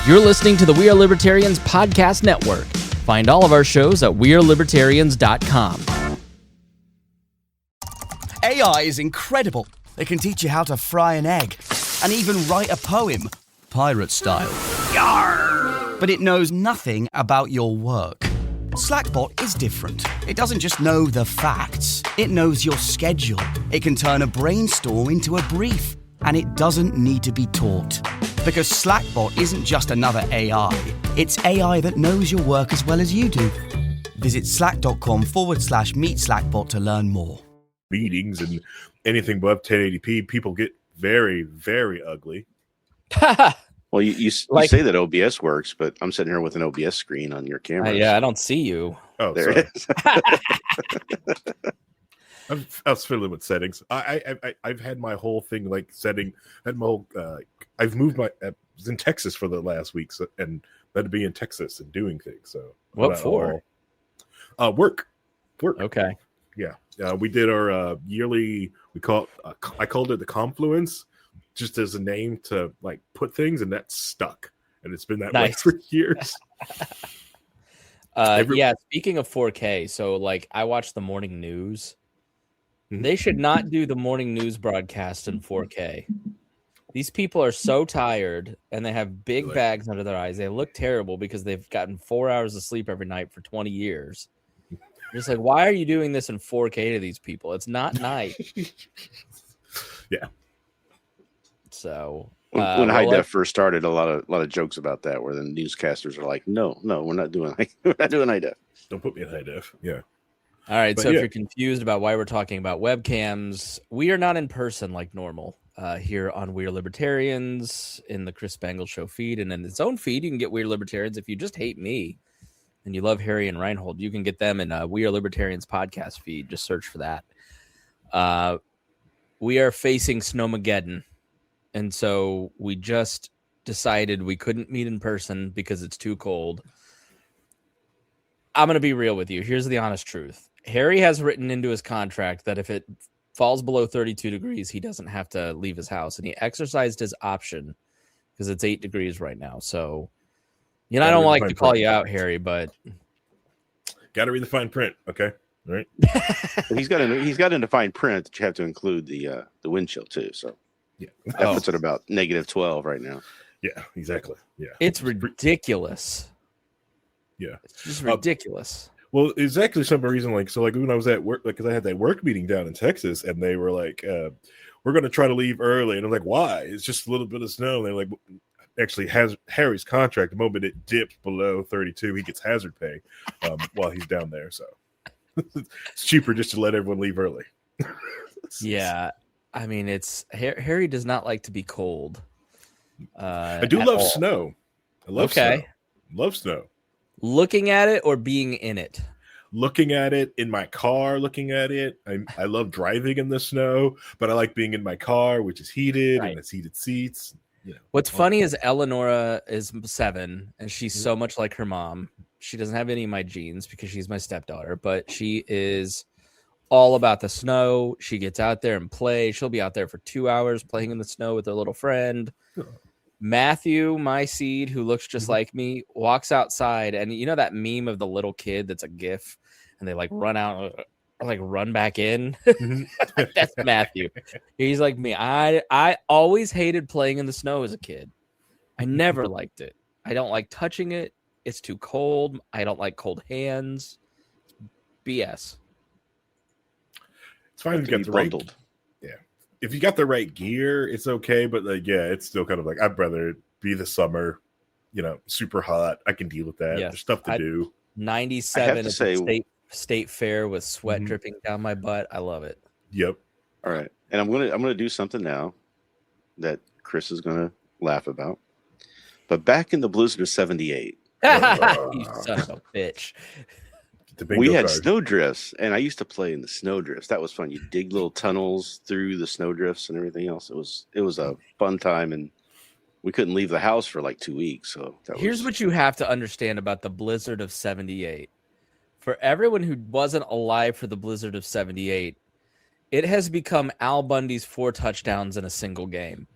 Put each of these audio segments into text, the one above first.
You're listening to the We Are Libertarians Podcast Network. Find all of our shows at wearelibertarians.com. AI is incredible. It can teach you how to fry an egg and even write a poem, pirate style. Yarr! But it knows nothing about your work. Slackbot is different. It doesn't just know the facts. It knows your schedule. It can turn a brainstorm into a brief. And it doesn't need to be taught. Because Slackbot isn't just another AI. It's AI that knows your work as well as you do. Visit slack.com/meet Slackbot to learn more. Meetings and anything above 1080p, people get very, very ugly. Well, you say that OBS works, but I'm sitting here with an OBS screen on your camera. Yeah, I don't see you. Oh, there it is. I was fiddling with settings. I've had my whole thing like setting. Had my whole. I've moved my. I was in Texas for the last week, and had to be in Texas and doing things. So what for? Work. Okay. Yeah. We did our yearly. I called it the Confluence, just as a name to like put things, and that's stuck, and it's been that way for years. Yeah. Speaking of 4K, so like I watch the morning news. They should not do the morning news broadcast in 4K. These people are so tired, and they have big bags under their eyes. They look terrible because they've gotten 4 hours of sleep every night for 20 years. Just like, why are you doing this in 4K to these people? It's not night. Yeah. So when high def first started, a lot of jokes about that, where the newscasters are like, "No, we're not doing high def. Don't put me in high def." Yeah. All right, so if you're confused about why we're talking about webcams, we are not in person like normal here on We Are Libertarians in the Chris Spangle Show feed, and in its own feed, you can get We Are Libertarians. If you just hate me and you love Harry and Rhinehold, you can get them in We Are Libertarians podcast feed. Just search for that. We are facing Snowmageddon, and so we just decided we couldn't meet in person because it's too cold. I'm going to be real with you. Here's the honest truth. Harry has written into his contract that if it falls below 32 degrees, he doesn't have to leave his house. And he exercised his option because it's 8 degrees right now. So, I don't like to call you out, Harry, but got to read the fine print. Okay. All right. He's got in the fine print that you have to include the wind chill too. So yeah, that puts it about -12 right now. Yeah, exactly. Yeah. It's ridiculous. Yeah. It's just ridiculous. Well, it's actually some reason, like when I was at work, because I had that work meeting down in Texas, and they were like, we're going to try to leave early. And I'm like, why? It's just a little bit of snow. And they're like, actually, has Harry's contract, the moment it dips below 32, he gets hazard pay while he's down there. So it's cheaper just to let everyone leave early. Yeah. I mean, Harry does not like to be cold. I do love snow. I love snow. Love snow. Looking at it or being in it? Looking at it in my car, looking at it. I love driving in the snow, but I like being in my car, which is heated and it's heated seats. What's funny is Eleonora is 7, and she's so much like her mom. She doesn't have any of my genes because she's my stepdaughter, but she is all about the snow. She gets out there and plays. She'll be out there for 2 hours playing in the snow with her little friend. Matthew, my seed, who looks just like me, walks outside, and you know that meme of the little kid that's a GIF, and they like run out or like run back in? That's Matthew. He's like me. I always hated playing in the snow as a kid. I never liked it. I don't like touching it. It's too cold. I don't like cold hands. BS. It's fine if you got the right. Yeah. If you got the right gear, it's okay. But it's still kind of like, I'd rather be the summer, super hot. I can deal with that. Yes. There's stuff to do. 97 at the state fair with sweat dripping down my butt. I love it. Yep. All right. And I'm gonna do something now that Chris is gonna laugh about. But back in the blizzard of 78. You son of a bitch. We had snow drifts, and I used to play in the snow drifts. That was fun. You dig little tunnels through the snow drifts and everything else. It was a fun time, and we couldn't leave the house for like 2 weeks. So here's what you have to understand about the blizzard of 78. For everyone who wasn't alive for the blizzard of 78, it has become Al Bundy's 4 touchdowns in a single game.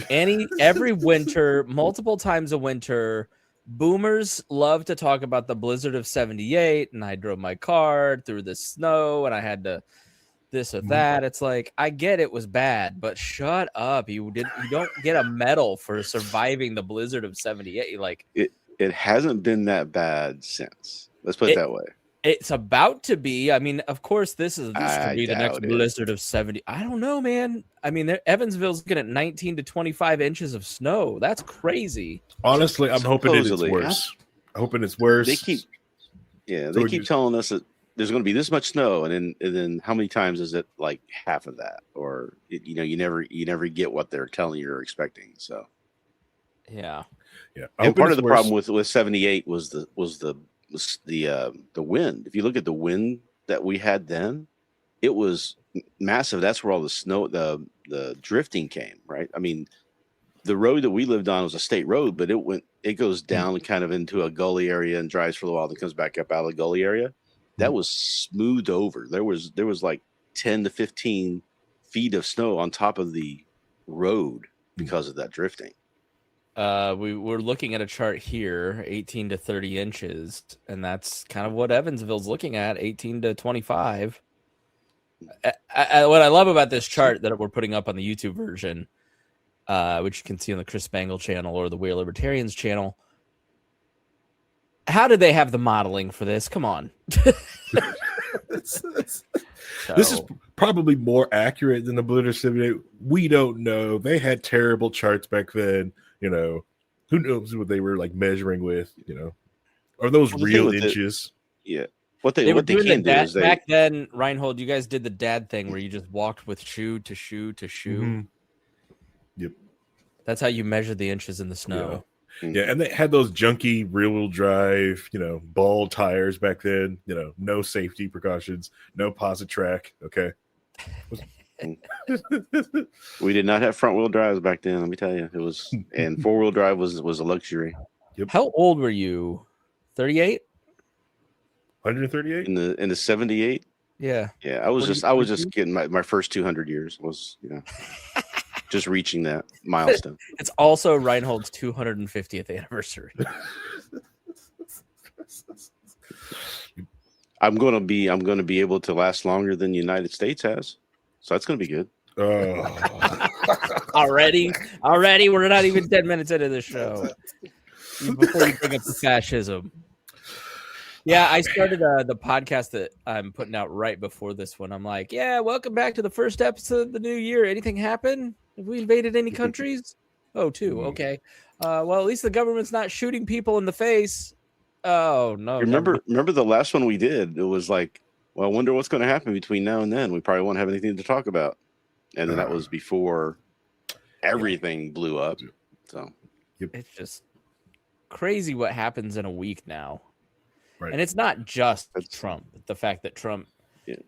Every winter, multiple times a winter, boomers love to talk about the blizzard of 78, and I drove my car through the snow, and I had to this or that. It's like, I get it was bad, but shut up. You don't get a medal for surviving the blizzard of 78. Like it hasn't been that bad since. Let's put it that way. It's about to be. I mean, of course, this could be the next blizzard of 70. I don't know, man. I mean, Evansville's looking at 19 to 25 inches of snow. That's crazy. Honestly, I'm hoping it's worse. I'm hoping it's worse. They keep telling us that there's going to be this much snow, and then how many times is it like half of that? Or you never get what they're telling you or expecting. So yeah. And part of the problem with 78 was the wind. If you look at the wind that we had then, it was massive. That's where all the snow, the drifting came, right? I mean, the road that we lived on was a state road, but it goes down kind of into a gully area and drives for a while, then comes back up out of the gully area. That was smoothed over. There was like 10 to 15 feet of snow on top of the road because of that drifting. We're looking at a chart here, 18 to 30 inches, and that's kind of what Evansville's looking at, 18 to 25. What I love about this chart that we're putting up on the YouTube version, which you can see on the Chris Spangle channel or the We're Libertarians channel. How did they have the modeling for this? Come on. This is probably more accurate than the Blizzard 78. We don't know. They had terrible charts back then. Who knows what they were like measuring with, are those real inches? What they can do is back then, Rhinehold, you guys did the dad thing where you just walked with shoe to shoe to shoe. Mm-hmm. Yep. That's how you measured the inches in the snow. Yeah, and they had those junky rear-wheel drive, ball tires back then, no safety precautions, no posit track, okay? We did not have front-wheel drives back then, let me tell you. It was, and four-wheel drive was a luxury. Yep. How old were you? 38? 138? In the 78? Yeah. Yeah, I was just getting my first 200 years was, just reaching that milestone. It's also Rhinehold's 250th anniversary. I'm going to be able to last longer than the United States has. So that's going to be good. Already, we're not even 10 minutes into the show. Before you bring up the fascism. Yeah, I started the podcast that I'm putting out right before this one. I'm like, yeah, welcome back to the first episode of the new year. Anything happen? Have we invaded any countries? Oh, two. Okay. Well, at least the government's not shooting people in the face. Oh, no. Remember the last one we did? It was like, well, I wonder what's going to happen between now and then. We probably won't have anything to talk about. And then that was before everything blew up. So it's just crazy what happens in a week now. Right. And it's not just Trump. The fact that Trump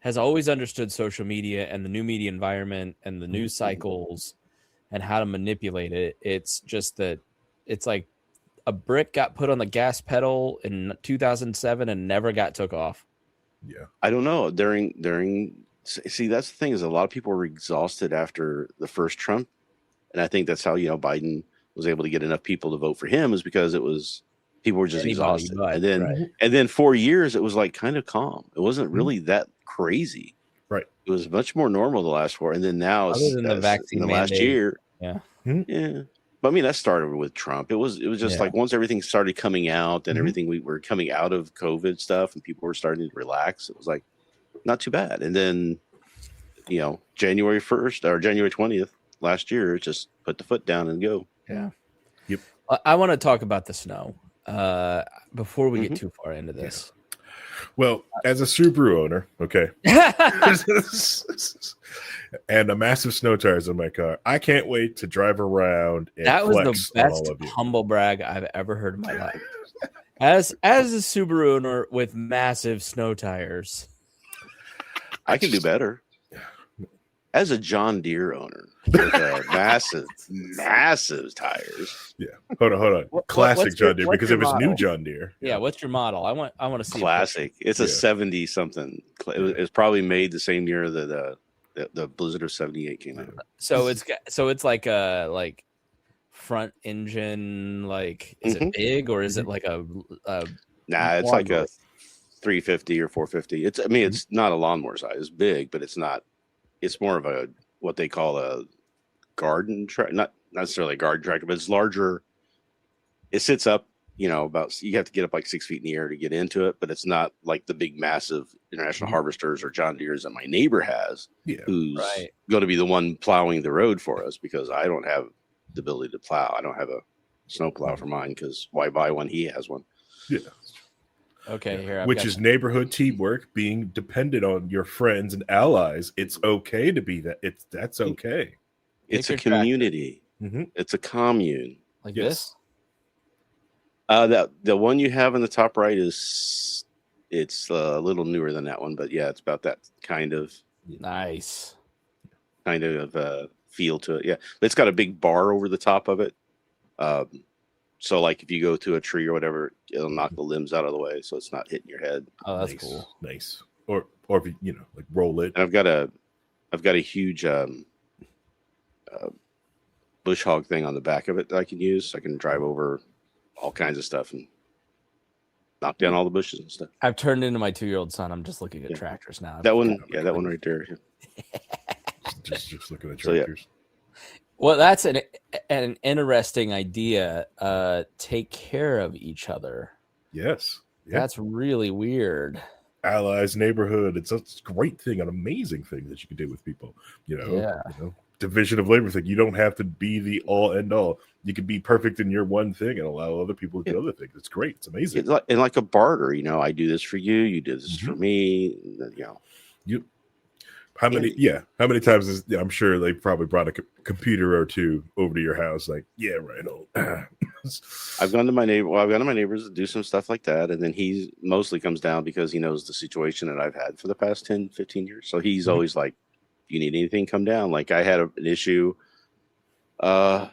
has always understood social media and the new media environment and the news cycles and how to manipulate it. It's just that it's like a brick got put on the gas pedal in 2007 and never got took off. Yeah. I don't know. See, that's the thing is a lot of people were exhausted after the first Trump. And I think that's how, Biden was able to get enough people to vote for him is because people were just exhausted. And then 4 years, it was like kind of calm. It wasn't really that crazy. Right. It was much more normal the last 4. And then now, the vaccine last year. Yeah. Yeah. But I mean, that started with Trump. It was just like once everything started coming out and everything, we were coming out of COVID stuff and people were starting to relax. It was like not too bad. And then, January 1st or January 20th last year, just put the foot down and go. Yeah. Yep. I want to talk about the snow before we get too far into this. Well, as a Subaru owner, okay, and a massive snow tires on my car, I can't wait to drive around and that was flex the on all best of you. humble brag I've ever heard in my life. As a Subaru owner with massive snow tires, I can do better. As a John Deere owner with massive tires. Yeah, hold on. Classic John Deere, because if it's model? New John Deere. Yeah, what's your model? I want to see classic. It's a 70 something. It's probably made the same year that the Blizzard of 78 came out. So it's like front engine? Like, is it big or is it like a Nah, it's like a 350 or 450. It's not a lawnmower size. It's big, but it's not. It's more of a what they call a garden tractor, not necessarily a garden tractor, but it's larger. It sits up, about, you have to get up like 6 feet in the air to get into it, but it's not like the big, massive International Harvesters or John Deere's that my neighbor has, who's going to be the one plowing the road for us, because I don't have the ability to plow. I don't have a snow plow for mine, because why buy one? He has one. Yeah. Okay, here. Which is neighborhood teamwork, being dependent on your friends and allies. It's okay to be that. That's okay. It's a community. It's a commune. Like this? The one you have in the top right it's a little newer than that one, but yeah, it's about that kind of feel to it. Yeah, it's got a big bar over the top of it. So like if you go to a tree or whatever, it'll knock the limbs out of the way, so it's not hitting your head. Oh, that's cool. Nice. Or if you like roll it. And I've got a huge bush hog thing on the back of it that I can use. I can drive over all kinds of stuff and knock down all the bushes and stuff. I've turned into my 2-year-old son. I'm just looking at tractors now. That one right there. just looking at tractors. Well, that's an interesting idea. Take care of each other. Yes. Yeah. That's really weird. Allies, neighborhood. It's a great thing, an amazing thing that you can do with people. Division of labor thing. You don't have to be the all end all. You can be perfect in your one thing and allow other people to do other things. It's great. It's amazing. And like a barter, I do this for you. You do this for me. How many times I'm sure they probably brought a computer or two over to your house. Like, yeah, Rhinehold. I've gone to my neighbors to do some stuff like that. And then he mostly comes down because he knows the situation that I've had for the past 10, 15 years. So he's always like, you need anything, come down. Like I had an issue I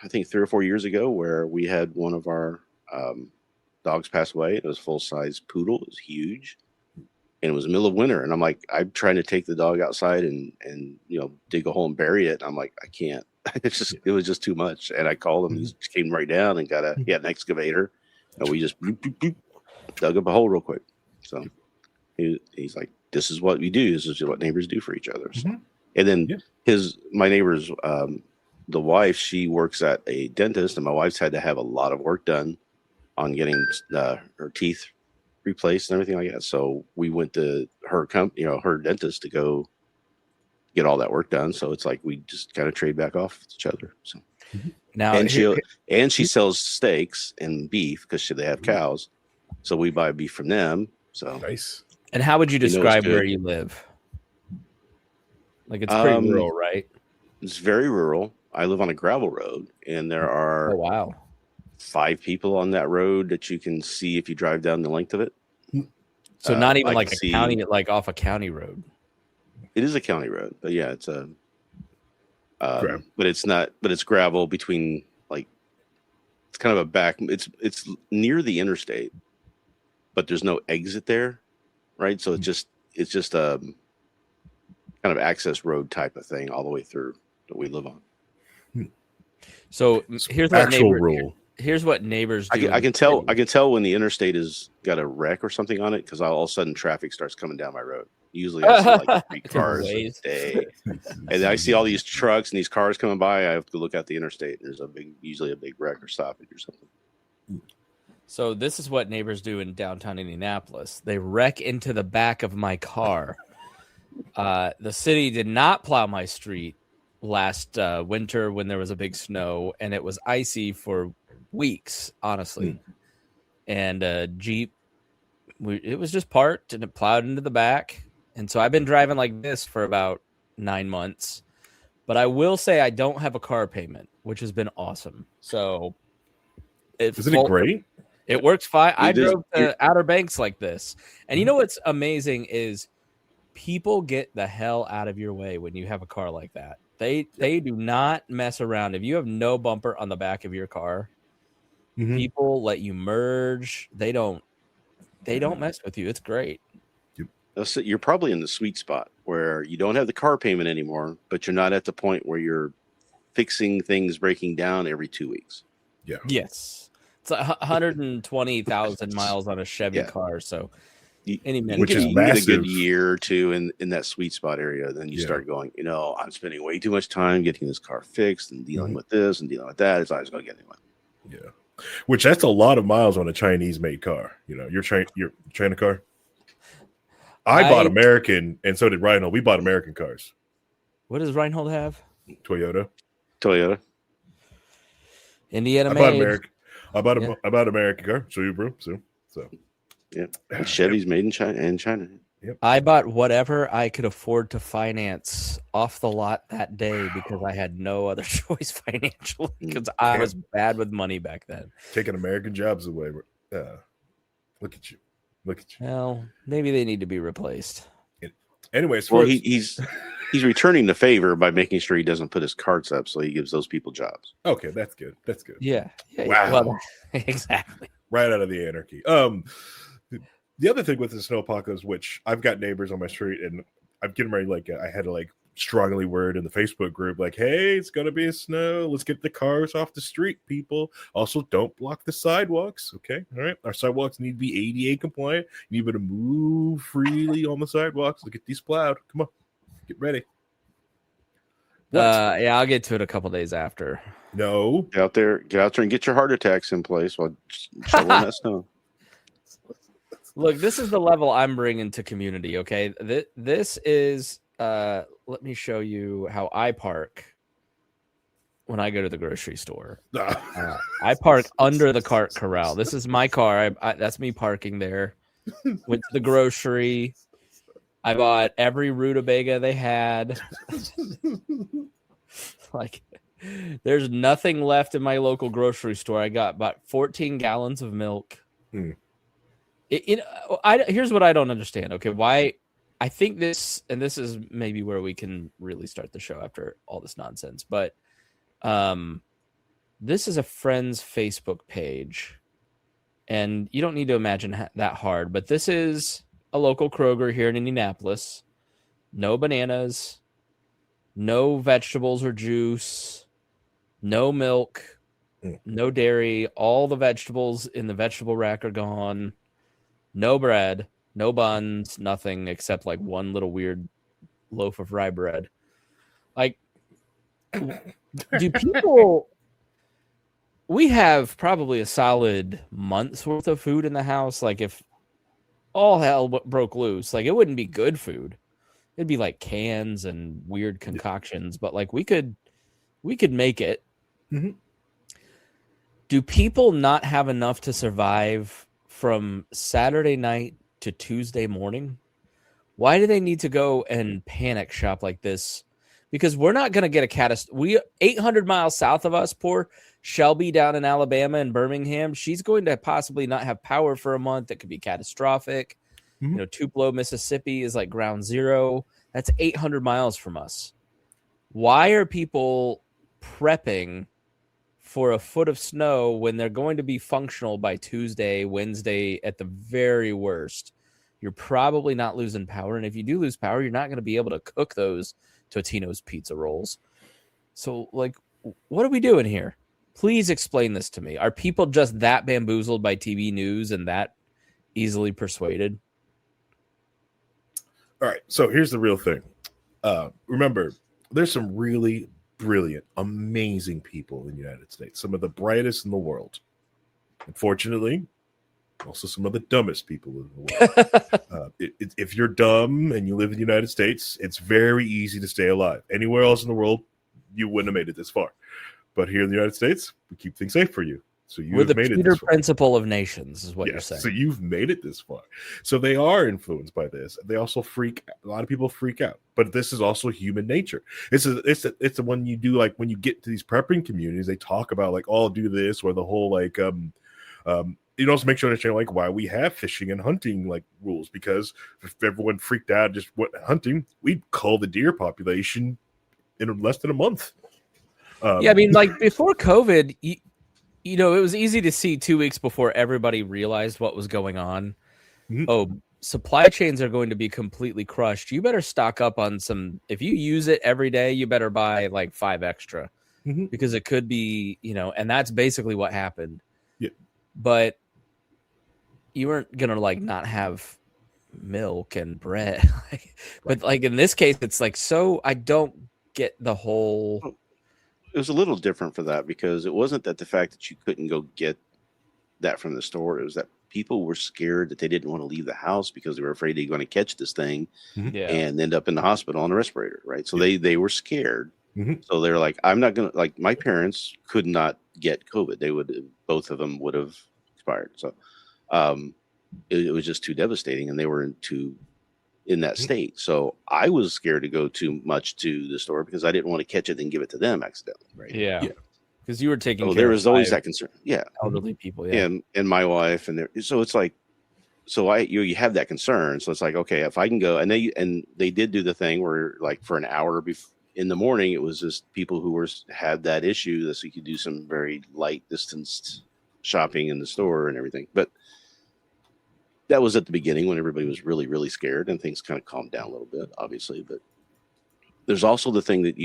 think 3 or 4 years ago where we had one of our dogs pass away. It was a full-size poodle. It was huge. And it was the middle of winter. And I'm like, I'm trying to take the dog outside and dig a hole and bury it. I'm like, I can't. It was just too much. And I called him. He came right down and he had an excavator. And we just dug up a hole real quick. So he's like, this is what we do. This is what neighbors do for each other. So. And then my neighbor's, the wife, she works at a dentist, and my wife's had to have a lot of work done on getting her teeth replaced and everything like that. So we went to her her dentist to go get all that work done. So it's like we just kind of trade back off with each other. So now, and she sells steaks and beef because they have cows. So we buy beef from them. So nice. And how would you describe where you live? Like it's pretty rural, right? It's very rural. I live on a gravel road, and there are 5 people on that road that you can see if you drive down the length of it. So not even like a county, like off a county road. It is a county road, but yeah, it's a. But it's not. But it's gravel between it's kind of a back. It's near the interstate, but there's no exit there. Right, so it's just a kind of access road type of thing all the way through that we live on. So here's what neighbors do. I can tell when the interstate has got a wreck or something on it, because all of a sudden traffic starts coming down my road. Usually I see like 3 cars a day, and I see all these trucks and these cars coming by. I have to look at the interstate. There's usually a big wreck or stoppage or something. So this is what neighbors do in downtown Indianapolis. They wreck into the back of my car. The city did not plow my street last winter when there was a big snow, and it was icy for weeks, honestly. And Jeep, it was just parked, and it plowed into the back. And so I've been driving like this for about 9 months. But I will say I don't have a car payment, which has been awesome. So isn't it great? It works fine. I drove to Outer Banks like this. And you know what's amazing is people get the hell out of your way when you have a car like that. They do not mess around. If you have no bumper on the back of your car, people let you merge. They don't mess with you. It's great. So you're probably in the sweet spot where you don't have the car payment anymore, but you're not at the point where you're fixing things breaking down every 2 weeks. Yeah. Yes. It's 120,000 miles on a Chevy Yeah. car. So You Which is you get a massive. good year or two in that sweet spot area. Then you start going, I'm spending way too much time getting this car fixed and dealing with this and dealing with that. It's always going to get anyway. Yeah. Which that's a lot of miles on a Chinese made car. Your China car. I bought American, and so did Rhinehold. We bought American cars. What does Rhinehold have? Toyota. Indiana made. I bought American. I bought American car. Subaru. So. Yeah. And Chevy's made in China. Yep. I bought whatever I could afford to finance off the lot that day because I had no other choice financially because I was bad with money back then. Taking American jobs away. Look at you. Well, maybe they need to be replaced. Anyways, he's returning the favor by making sure he doesn't put his carts up, so he gives those people jobs. Okay, that's good. Yeah. Wow. Well, exactly. Right out of the anarchy. The other thing with the snowpocalypse, which I've got neighbors on my street, and I'm getting ready. I had to strongly word in the Facebook group, hey, it's gonna be a snow. Let's get the cars off the street, people. Also, don't block the sidewalks. Okay, all right. Our sidewalks need to be ADA compliant. You need to move freely on the sidewalks. Look at these plowed. Come on, get ready. Yeah, I'll get to it a couple days after. No, get out there and get your heart attacks in place while shoveling that snow. Look, this is the level I'm bringing to community. Okay, this is. Let me show you how I park when I go to the grocery store. I park under the cart corral. This is my car. That's me parking there. Went to the grocery. I bought every rutabaga they had. There's nothing left in my local grocery store. I got about 14 gallons of milk. Here's what I don't understand. Okay, why? I think this is maybe where we can really start the show after all this nonsense. But this is a friend's Facebook page, and you don't need to imagine that hard. But this is a local Kroger here in Indianapolis. No bananas, no vegetables or juice, no milk, no dairy. All the vegetables in the vegetable rack are gone. No bread. No buns, nothing except one little weird loaf of rye bread. Do people... We have probably a solid month's worth of food in the house. If all hell broke loose, it wouldn't be good food. It'd be cans and weird concoctions, but we could make it. Mm-hmm. Do people not have enough to survive from Saturday night to Tuesday morning? Why do they need to go and panic shop like this? Because we're not going to get a catastrophe. 800 miles south of us, poor Shelby down in Alabama and Birmingham, she's going to possibly not have power for a month. That could be catastrophic. Mm-hmm. Tupelo, Mississippi is ground zero. That's 800 miles from us. Why are people prepping for a foot of snow when they're going to be functional by Tuesday, Wednesday at the very worst? You're probably not losing power. And if you do lose power, you're not going to be able to cook those Totino's pizza rolls. So, what are we doing here? Please explain this to me. Are people just that bamboozled by TV news and that easily persuaded? All right. So here's the real thing. Remember, there's some really brilliant, amazing people in the United States, some of the brightest in the world. Unfortunately, also some of the dumbest people in the world. If you're dumb and you live in the United States, it's very easy to stay alive. Anywhere else in the world, you wouldn't have made it this far. But here in the United States, we keep things safe for you. So you've made it this far. We're the Peter principle of nations is what you're saying. So you've made it this far. So they are influenced by this. They also a lot of people freak out. But this is also human nature. It's the one you do when you get to these prepping communities, they talk about oh, do this, or the whole you also make sure to understand why we have fishing and hunting rules, because if everyone freaked out just went hunting, we'd cull the deer population in less than a month. Yeah, I mean, before COVID, it was easy to see 2 weeks before everybody realized what was going on. Mm-hmm. Oh, supply chains are going to be completely crushed. You better stock up on some. If you use it every day, you better buy 5 extra because it could be, and that's basically what happened. Yeah. But you weren't going to like not have milk and bread. But like in this case, it's like, so I don't get the whole. It was a little different for that because it wasn't that the fact that you couldn't go get that from the store. It was that people were scared that they didn't want to leave the house because they were afraid they were going to catch this thing and end up in the hospital on a respirator. Right. So they were scared. So they're like, I'm not going to, like, my parents could not get COVID. Both of them would have expired. So it was just too devastating, and they were in that state. So I was scared to go too much to the store because I didn't want to catch it and give it to them accidentally. Right. Yeah. Because you were taking care there was always that concern. Yeah. Elderly people. Yeah. And my wife, so it's like, you have that concern. So it's like, okay, if I can go, and they did do the thing where, like, for an hour in the morning, it was just people who had that issue, so you could do some very light distanced shopping in the store and everything. But that was at the beginning when everybody was really, really scared, and things kind of calmed down a little bit, obviously. But there's also the thing that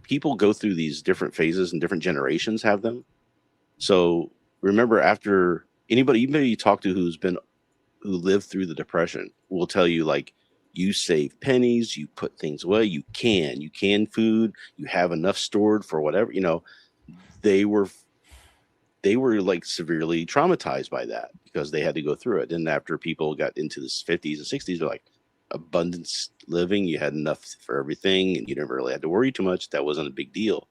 people go through these different phases, and different generations have them. So remember, after anybody you talk to who lived through the Depression will tell you, like, you save pennies, you put things away, you can food, you have enough stored for whatever, they were like severely traumatized by that because they had to go through it. And after people got into the 50s and 60s, they're like, abundance living, you had enough for everything and you never really had to worry too much. That wasn't a big deal.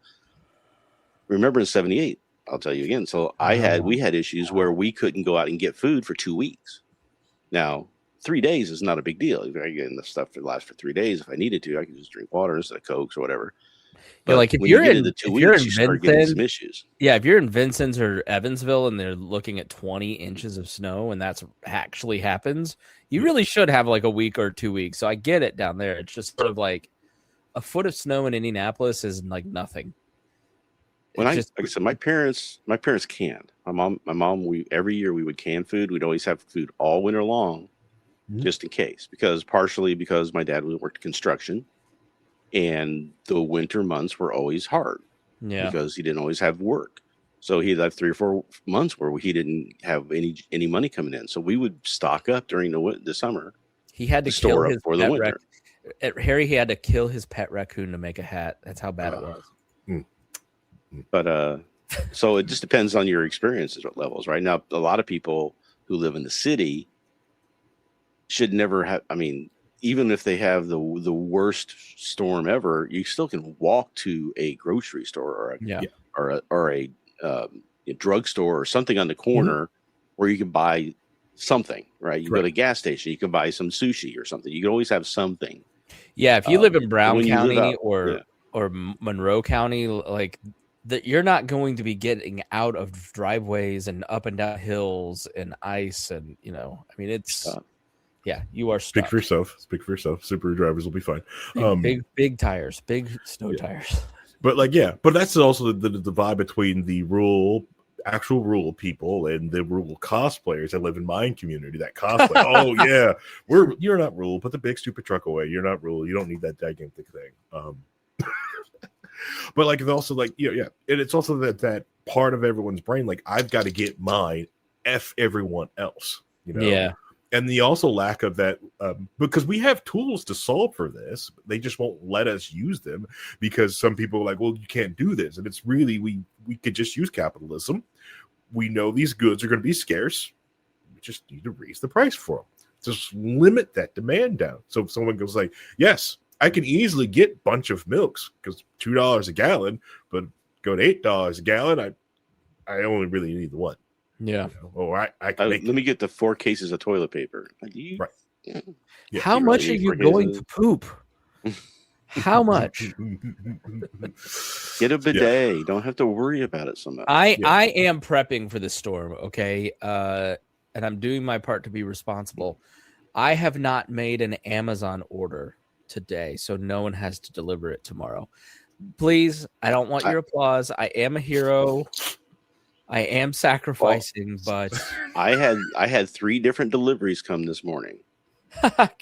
Remember in 78, I'll tell you again. So we had issues where we couldn't go out and get food for 2 weeks. Now, 3 days is not a big deal. If I get enough stuff to last for 3 days, if I needed to, I could just drink water instead of Cokes or whatever. But like if you're in 2 weeks, you start getting some issues. Yeah, if you're in Vincennes or Evansville and they're looking at 20 inches of snow and that's actually happens, you really should have like a week or 2 weeks. So I get it down there. It's just sort of like a foot of snow in Indianapolis is like nothing. Like I said, my parents canned. My mom, every year we would can food. We'd always have food all winter long, just in case, partially because my dad worked construction, and the winter months were always hard. Yeah, because he didn't always have work, so he'd have 3 or 4 months where he didn't have any money coming in. So we would stock up during the summer. He had to kill his for the winter. Harry, he had to kill his pet raccoon to make a hat. That's how bad it was. But so it just depends on your experiences levels. Right now, a lot of people who live in the city should never have. I mean, even if they have the worst storm ever, you still can walk to a grocery store or a drugstore or something on the corner where you can buy something. Right, you go to a gas station, you can buy some sushi or something. You can always have something. Yeah, if you live in Brown County or Monroe County, like. That you're not going to be getting out of driveways and up and down hills and ice and I mean it's you are stuck. Speak for yourself. Super drivers will be fine. Big tires, big snow tires. But but that's also the vibe between the actual rural people and the rural cosplayers that live in my community. That cosplay. Oh yeah, you're not rural. Put the big stupid truck away. You're not rural. You don't need that gigantic thing. But like it's also like and it's also that part of everyone's brain, like I've got to get mine, F everyone else, and the also lack of that because we have tools to solve for this, they just won't let us use them because some people are like, well, you can't do this, and it's really we could just use capitalism. We know these goods are going to be scarce. We just need to raise the price for them. Just limit that demand down. So if someone goes like, yes, I can easily get a bunch of milks because $2 a gallon, but go to $8 a gallon. I only really need the one. Yeah. I can let me get the 4 cases of toilet paper. Right. Yeah. How much are you going to poop? How much? Get a bidet. Yeah. Don't have to worry about it so much. I am prepping for the storm. Okay. And I'm doing my part to be responsible. I have not made an Amazon order today, so no one has to deliver it tomorrow. Please, I don't want your applause. I am a hero. I am sacrificing, but I had 3 different deliveries come this morning.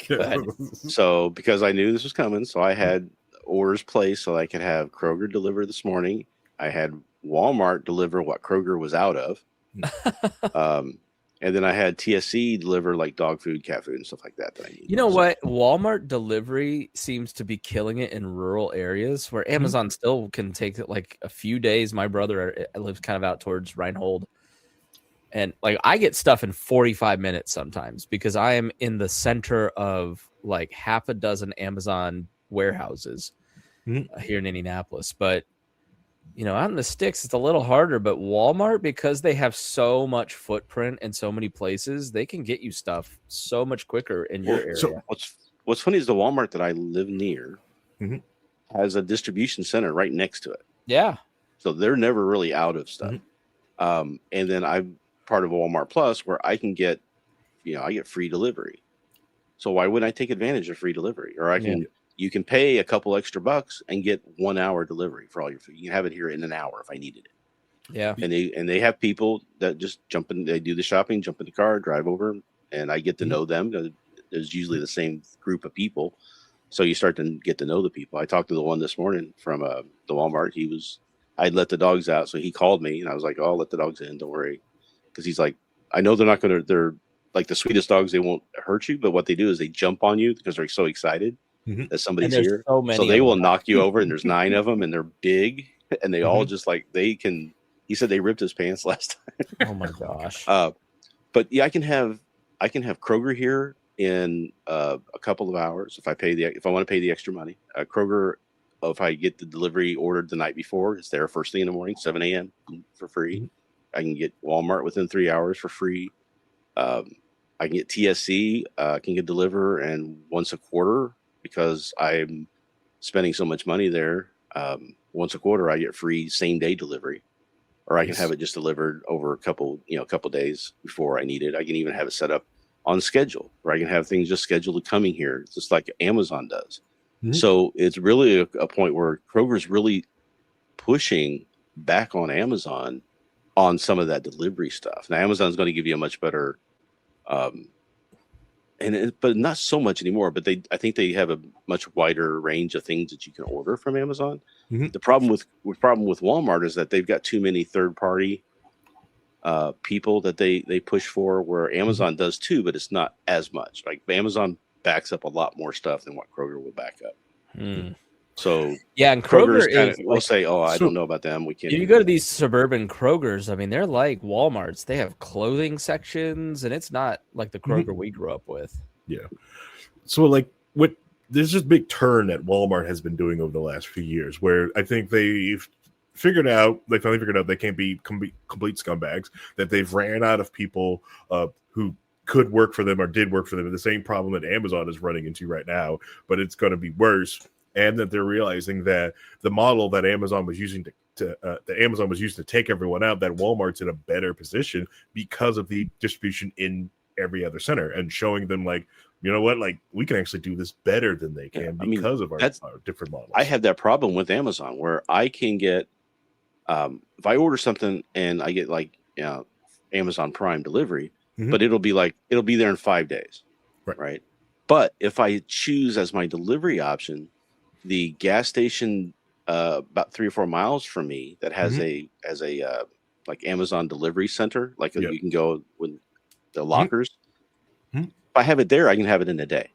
Good. So because I knew this was coming, so I had orders placed so I could have Kroger deliver this morning, I had Walmart deliver what Kroger was out of. And then I had TSC deliver like dog food, cat food, and stuff like that I need. You know what? Walmart delivery seems to be killing it in rural areas where Amazon still can take it like a few days. My brother lives kind of out towards Rhinehold. And like I get stuff in 45 minutes sometimes because I am in the center of like half a dozen Amazon warehouses here in Indianapolis. But out in the sticks, it's a little harder, but Walmart, because they have so much footprint in so many places, they can get you stuff so much quicker in your area. So what's funny is the Walmart that I live near has a distribution center right next to it. Yeah. So they're never really out of stuff. And then I'm part of Walmart Plus where I can get, I get free delivery. So why wouldn't I take advantage of free delivery? Or you can pay a couple extra bucks and get 1 hour delivery for all your food. You can have it here in an hour if I needed it. Yeah. And they have people that just jump in, they do the shopping, jump in the car, drive over, and I get to know them. There's usually the same group of people. So you start to get to know the people. I talked to the one this morning from the Walmart. I'd let the dogs out. So he called me and I was like, oh, I'll let the dogs in. Don't worry. Because he's like, I know they're like the sweetest dogs. They won't hurt you. But what they do is they jump on you because they're so excited that somebody's here. So they will knock you over, and there's 9 of them, and they're big, and they all just like he said they ripped his pants last time. Oh my gosh. But yeah, I can have Kroger here in a couple of hours if I want to pay the extra money. Kroger, if I get the delivery ordered the night before, it's there first thing in the morning, 7 a.m. for free. I can get Walmart within 3 hours for free. I can get TSC, can get deliver, and once a quarter, because I'm spending so much money there, once a quarter I get free same day delivery, or I can have it just delivered over a couple days before I need it. I can even have it set up on schedule, where I can have things just scheduled coming here, just like Amazon does. So it's really a point where Kroger's really pushing back on Amazon on some of that delivery stuff. Now Amazon's going to give you a much better but not so much anymore. But I think they have a much wider range of things that you can order from Amazon. The problem with Walmart is that they've got too many third party people that they push for, where Amazon does too, but it's not as much. Like Amazon backs up a lot more stuff than what Kroger will back up. So yeah, and Kroger we'll say, oh, I don't know about them. We can't. You go to these suburban Krogers. I mean, they're like Walmarts. They have clothing sections, and it's not like the Kroger we grew up with. Yeah. So like there's this big turn that Walmart has been doing over the last few years, where I think they finally figured out they can't be complete scumbags, that they've ran out of people who could work for them or did work for them. The same problem that Amazon is running into right now, but it's going to be worse. And that they're realizing that the model that Amazon was using to take everyone out, that Walmart's in a better position because of the distribution in every other center, and showing them like, you know what, like we can actually do this better than they can because of our different models. I have that problem with Amazon where I can get, if I order something and I get like Amazon Prime delivery, but it'll be there in 5 days, right? But if I choose as my delivery option the gas station about 3 or 4 miles from me that has a like Amazon delivery center, like you can go with the lockers. If I have it there, I can have it in a day.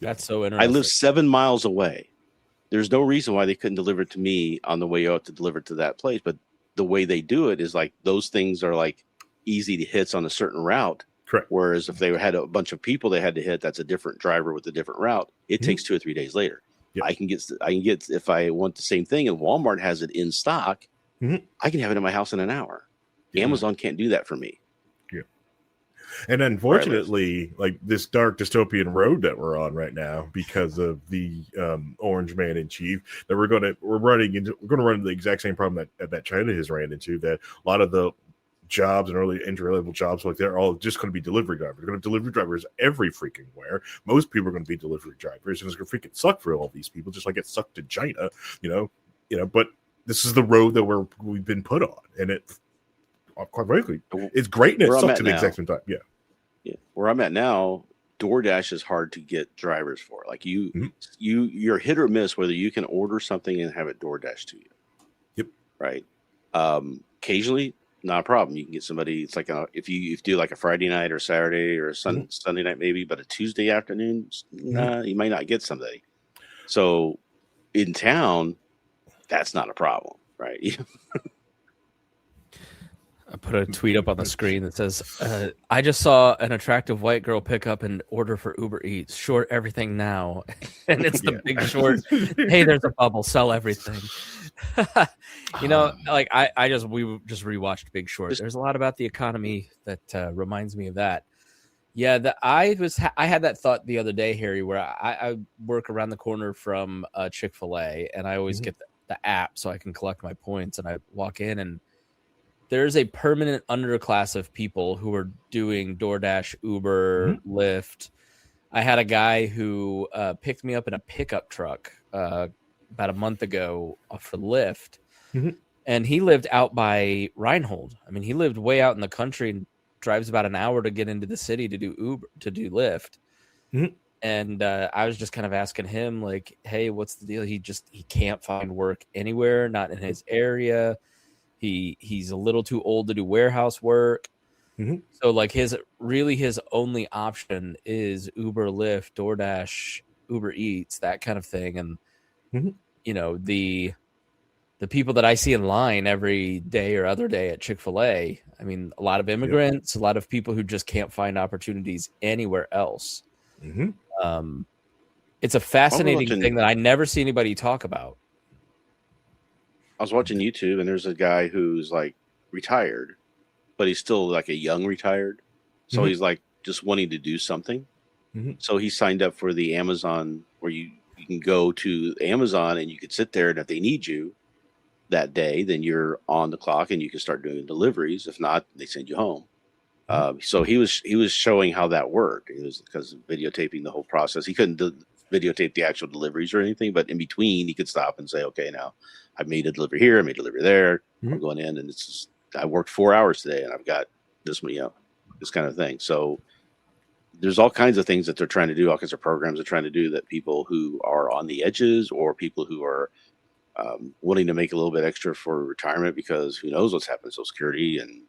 That's so interesting. I live 7 miles away. There's no reason why they couldn't deliver it to me on the way out to deliver it to that place. But the way they do it is like those things are like easy to hits on a certain route. Correct. Whereas if they had a bunch of people they had to hit, that's a different driver with a different route. It takes 2 or 3 days later. Yep. I can get if I want the same thing and Walmart has it in stock, I can have it in my house in an hour. Amazon can't do that for me. Yeah. And unfortunately, like this dark dystopian road that we're on right now, because of the Orange Man in Chief, that we're going to run into the exact same problem that China has ran into. That a lot of the jobs and early entry-level jobs, like they're all just going to be delivery drivers. They're going to have delivery drivers every freaking where. Most people are going to be delivery drivers, and it's going to freaking suck for all these people, just like it sucked in China, you know. But this is the road that we've been put on, and it, quite frankly, it's great and it sucks at the exact same time. Yeah. Where I'm at now, DoorDash is hard to get drivers for. Like you're hit or miss whether you can order something and have it DoorDash to you. Yep. Right. Occasionally, not a problem. You can get somebody. It's like if you do like a Friday night or Saturday or Sunday night maybe, but a Tuesday afternoon, you might not get somebody. So in town, that's not a problem, right? I put a tweet up on the screen that says, I just saw an attractive white girl pick up an order for Uber Eats. Short everything now. And it's the Big Short. Hey, there's a bubble. Sell everything. Like we just rewatched Big Short. There's a lot about the economy that reminds me of that. Yeah, I had that thought the other day, Harry, where I work around the corner from Chick-fil-A, and I always get the app so I can collect my points, and I walk in, and there's a permanent underclass of people who are doing DoorDash, Uber, Lyft. I had a guy who picked me up in a pickup truck about a month ago for Lyft, and he lived out by Rhinehold. I mean, he lived way out in the country and drives about an hour to get into the city to do Lyft. And I was just kind of asking him, like, hey, what's the deal? He can't find work anywhere, not in his area. He's a little too old to do warehouse work. So like his only option is Uber, Lyft, DoorDash, Uber Eats, that kind of thing. And the people that I see in line every day or other day at Chick-fil-A, I mean, a lot of immigrants, a lot of people who just can't find opportunities anywhere else. It's a fascinating thing that I never see anybody talk about. I was watching YouTube, and there's a guy who's like retired, but he's still like a young retired. So he's like just wanting to do something. So he signed up for the Amazon, where you can go to Amazon and you can sit there, and if they need you that day, then you're on the clock and you can start doing deliveries. If not, they send you home. So he was showing how that worked. It was because of videotaping the whole process. He couldn't videotape the actual deliveries or anything, but in between he could stop and say, okay, now I made a delivery here, I made a delivery there. I'm going in, and I worked 4 hours today, and I've got this kind of thing. So there's all kinds of things that they're trying to do, all kinds of programs they're trying to do that people who are on the edges, or people who are wanting to make a little bit extra for retirement, because who knows what's happening to Social Security and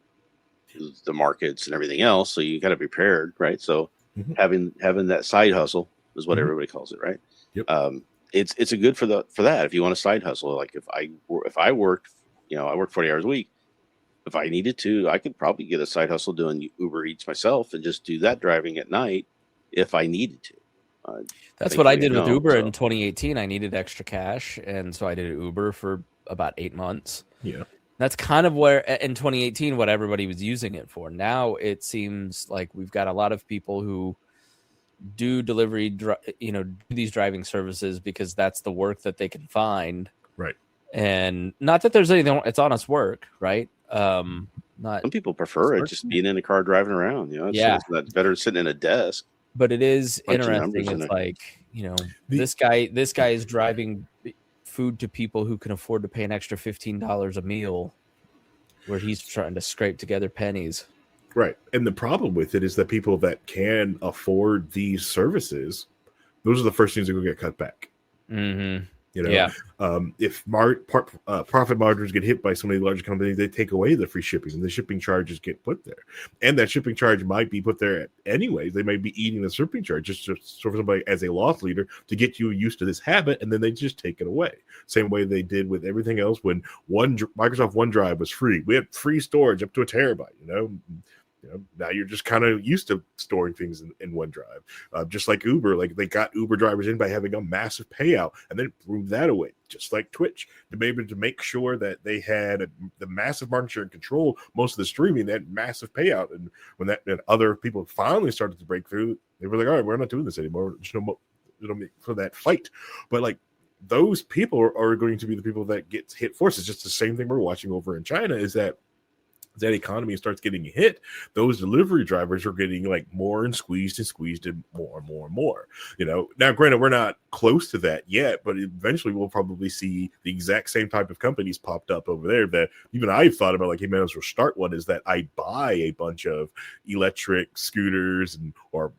the markets and everything else. So you got to be prepared, right? So having that side hustle is what everybody calls it, right? It's a good for that. If you want a side hustle, like if I worked, I work 40 hours a week. If I needed to, I could probably get a side hustle doing Uber Eats myself and just do that driving at night if I needed to. That's what I did with Uber in 2018. I needed extra cash, and so I did Uber for about 8 months. Yeah. That's kind of where in 2018 what everybody was using it for. Now it seems like we've got a lot of people who do delivery, these driving services because that's the work that they can find. Right. And not that there's anything, it's honest work, right? Some people prefer it just being in a car driving around. It's better than sitting in a desk. But it is interesting. It's like, this guy is driving food to people who can afford to pay an extra $15 a meal, where he's trying to scrape together pennies. Right. And the problem with it is that people that can afford these services, those are the first things that will get cut back. If profit margins get hit by some of the larger companies, they take away the free shipping, and the shipping charges get put there. And that shipping charge might be put there anyways. They might be eating the shipping charge just for somebody as a loss leader to get you used to this habit, and then they just take it away. Same way they did with everything else when Microsoft OneDrive was free. We had free storage up to a terabyte, now you're just kind of used to storing things in OneDrive. Just like Uber, like they got Uber drivers in by having a massive payout and then threw that away. Just like Twitch, to be able to make sure that they had the massive market share and control most of the streaming, that massive payout. And when other people finally started to break through, they were like, all right, we're not doing this anymore. There's no more for that fight. But like, those people are going to be the people that get hit first. It's just the same thing we're watching over in China, is that economy starts getting hit, those delivery drivers are getting like more and squeezed and more and more and more. Now granted, we're not close to that yet, but eventually we'll probably see the exact same type of companies popped up over there that even I've thought about, like, hey man, as well start one, is that I buy a bunch of electric scooters or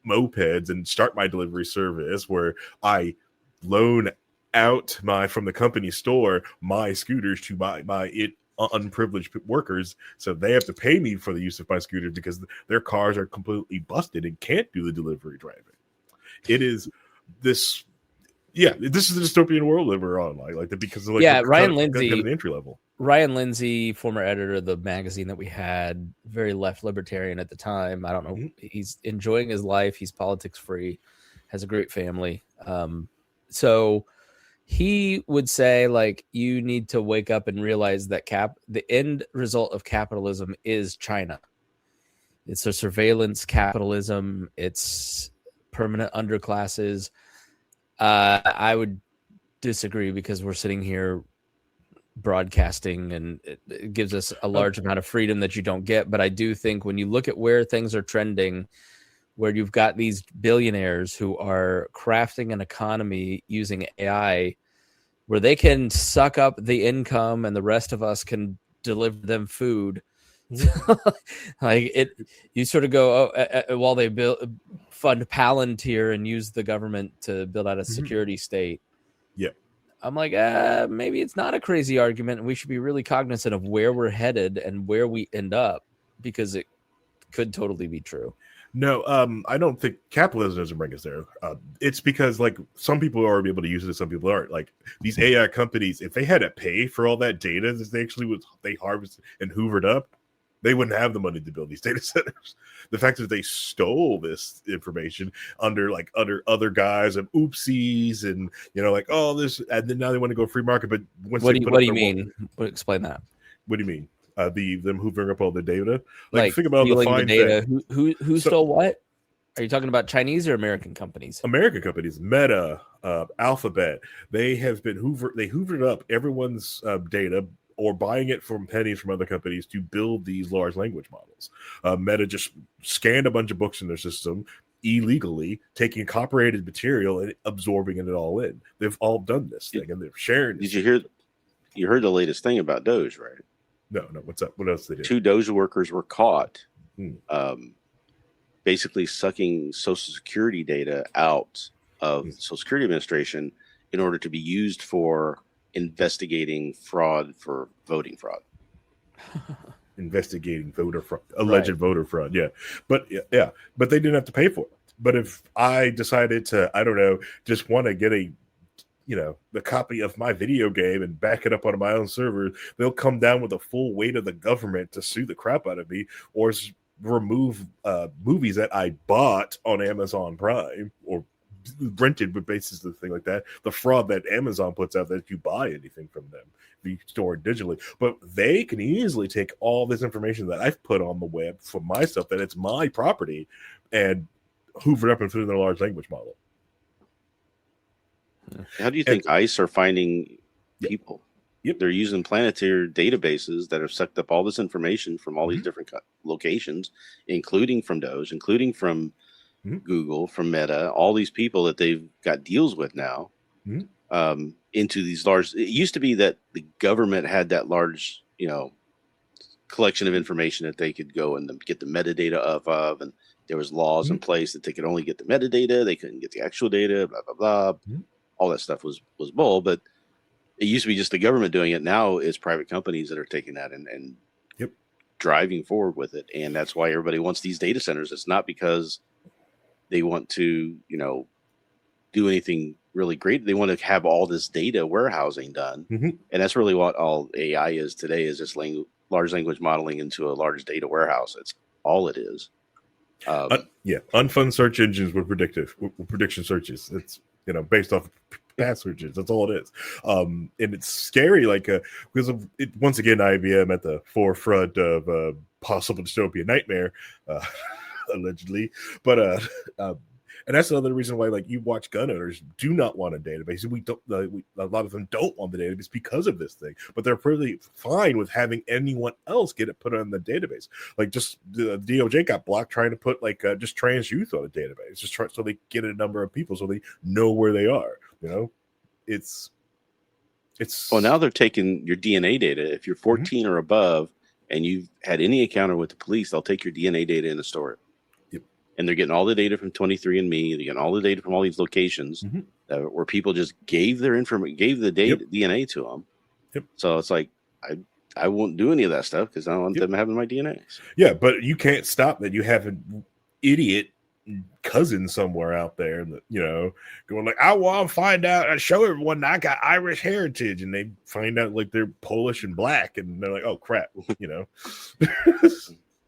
mopeds and start my delivery service where I loan out from the company store my scooters to my it unprivileged workers, so they have to pay me for the use of my scooter because their cars are completely busted and can't do the delivery driving. It is this. Yeah, this is the dystopian world that we're on, like because of Ryan Lindsay, kind of the entry level. Ryan Lindsay, former editor of the magazine that we had, very left libertarian at the time. I don't know. He's enjoying his life. He's politics free, has a great family. So he would say, like, you need to wake up and realize that the end result of capitalism is China. It's a surveillance capitalism. It's permanent underclasses. I would disagree because we're sitting here broadcasting and it gives us a large amount of freedom that you don't get. But I do think when you look at where things are trending, where you've got these billionaires who are crafting an economy using AI, where they can suck up the income and the rest of us can deliver them food. Like it, you sort of go, while they fund Palantir and use the government to build out a security state. Yeah. I'm like, maybe it's not a crazy argument, and we should be really cognizant of where we're headed and where we end up, because it could totally be true. No, I don't think capitalism doesn't bring us there. It's because like some people are able to use it, some people aren't. Like these AI companies, if they had to pay for all that data that they harvested and hoovered up, they wouldn't have the money to build these data centers. The fact that they stole this information under other guys and oopsies and like all this, and then now they want to go free market. But what do you mean? Explain that. What do you mean? Them hoovering up all the data, like think about the fine data. Who stole what? Are you talking about Chinese or American companies? American companies, Meta, Alphabet. They have been hoovered up everyone's data, or buying it from pennies from other companies to build these large language models. Meta just scanned a bunch of books in their system illegally, taking copyrighted material and absorbing it all in. They've all done this thing, and they're sharing. Did you hear? You heard the latest thing about Doge, right? No. What's up? What else they did? 2 Doge workers were caught, basically sucking Social Security data out of the Social Security Administration in order to be used for investigating fraud for voting fraud. Investigating voter fraud, alleged voter fraud. Yeah. But they didn't have to pay for it. But if I decided to, I don't know, just want to get the copy of my video game and back it up on my own server, they'll come down with the full weight of the government to sue the crap out of me, or remove movies that I bought on Amazon Prime or rented with basis of the thing like that. The fraud that Amazon puts out that you buy anything from them, you store it digitally. But they can easily take all this information that I've put on the web for myself, that it's my property, and hoover it up and put it in a large language model. How do you think ICE are finding people? Yep. They're using Planeteer databases that have sucked up all this information from all these different locations, including from Doge, including from Google, from Meta, all these people that they've got deals with now, into these large. It used to be that the government had that large, collection of information that they could go and get the metadata of, and there was laws in place that they could only get the metadata, they couldn't get the actual data, blah blah blah. All that stuff was bull, but it used to be just the government doing it. Now it's private companies that are taking that and driving forward with it, and that's why everybody wants these data centers. It's not because they want to, do anything really great. They want to have all this data warehousing done. And that's really what all AI is today, is just large language modeling into a large data warehouse. It's all it is. Unfun search engines with prediction searches. It's, based off past searches. That's all it is. And it's scary, because of it, once again, IBM at the forefront of a possible dystopian nightmare, allegedly. But and that's another reason why, you watch gun owners do not want a database. We don't. A lot of them don't want the database because of this thing. But they're pretty fine with having anyone else get it put on the database. Just the DOJ got blocked trying to put just trans youth on a database, so they get a number of people, so they know where they are. It's. Well, now they're taking your DNA data. If you're 14 or above, and you've had any encounter with the police, they'll take your DNA data and store it. And they're getting all the data from 23andMe. They're getting all the data from all these locations where people just gave their information, gave the data, DNA to them. So it's like, I I won't do any of that stuff because I don't want them having my DNA. So. Yeah, but you can't stop that. You have an idiot cousin somewhere out there that, you know, going like, I want to find out, I show everyone I got Irish heritage, and they find out like they're Polish and black, and they're like, oh crap, you know.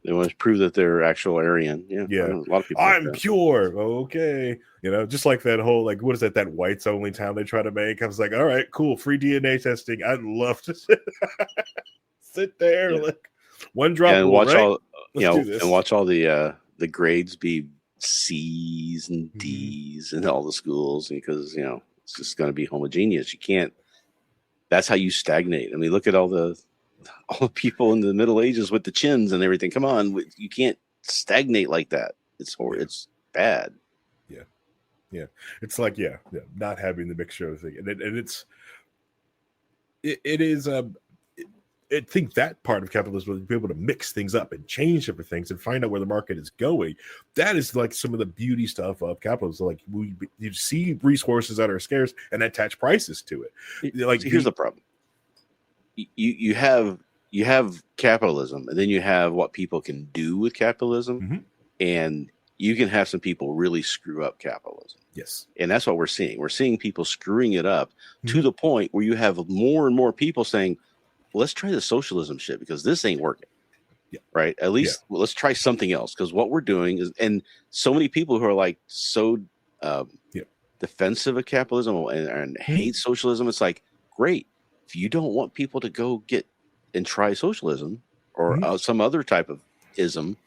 They want to prove that they're actual Aryan. Yeah. Yeah. A lot of people I'm pure. Okay. You know, just like that whole, like, what is that whites only town they try to make? I was like, all right, cool. Free DNA testing. I'd love to sit there, like one drop. And rule, watch right? all, you know, and watch all the grades be C's and D's in all the schools, because, you know, it's just going to be homogeneous. You can't, that's how you stagnate. I mean, look at all the people in the Middle Ages with the chins and everything. Come on, you can't stagnate like that. It's it's bad. Yeah, it's like not having the mixture of the thing, and it is. I think that part of capitalism is be able to mix things up and change different things and find out where the market is going. That is like some of the beauty stuff of capitalism. Like you see resources that are scarce and attach prices to it. Like here's the problem. You have capitalism, and then you have what people can do with capitalism, and you can have some people really screw up capitalism. Yes. And that's what we're seeing. We're seeing people screwing it up to the point where you have more and more people saying, well, let's try the socialism shit because this ain't working. Yeah. Right. At least let's try something else, because what we're doing is, and so many people who are like so defensive of capitalism and hate socialism. It's like, great. If you don't want people to go get and try socialism or some other type of ism,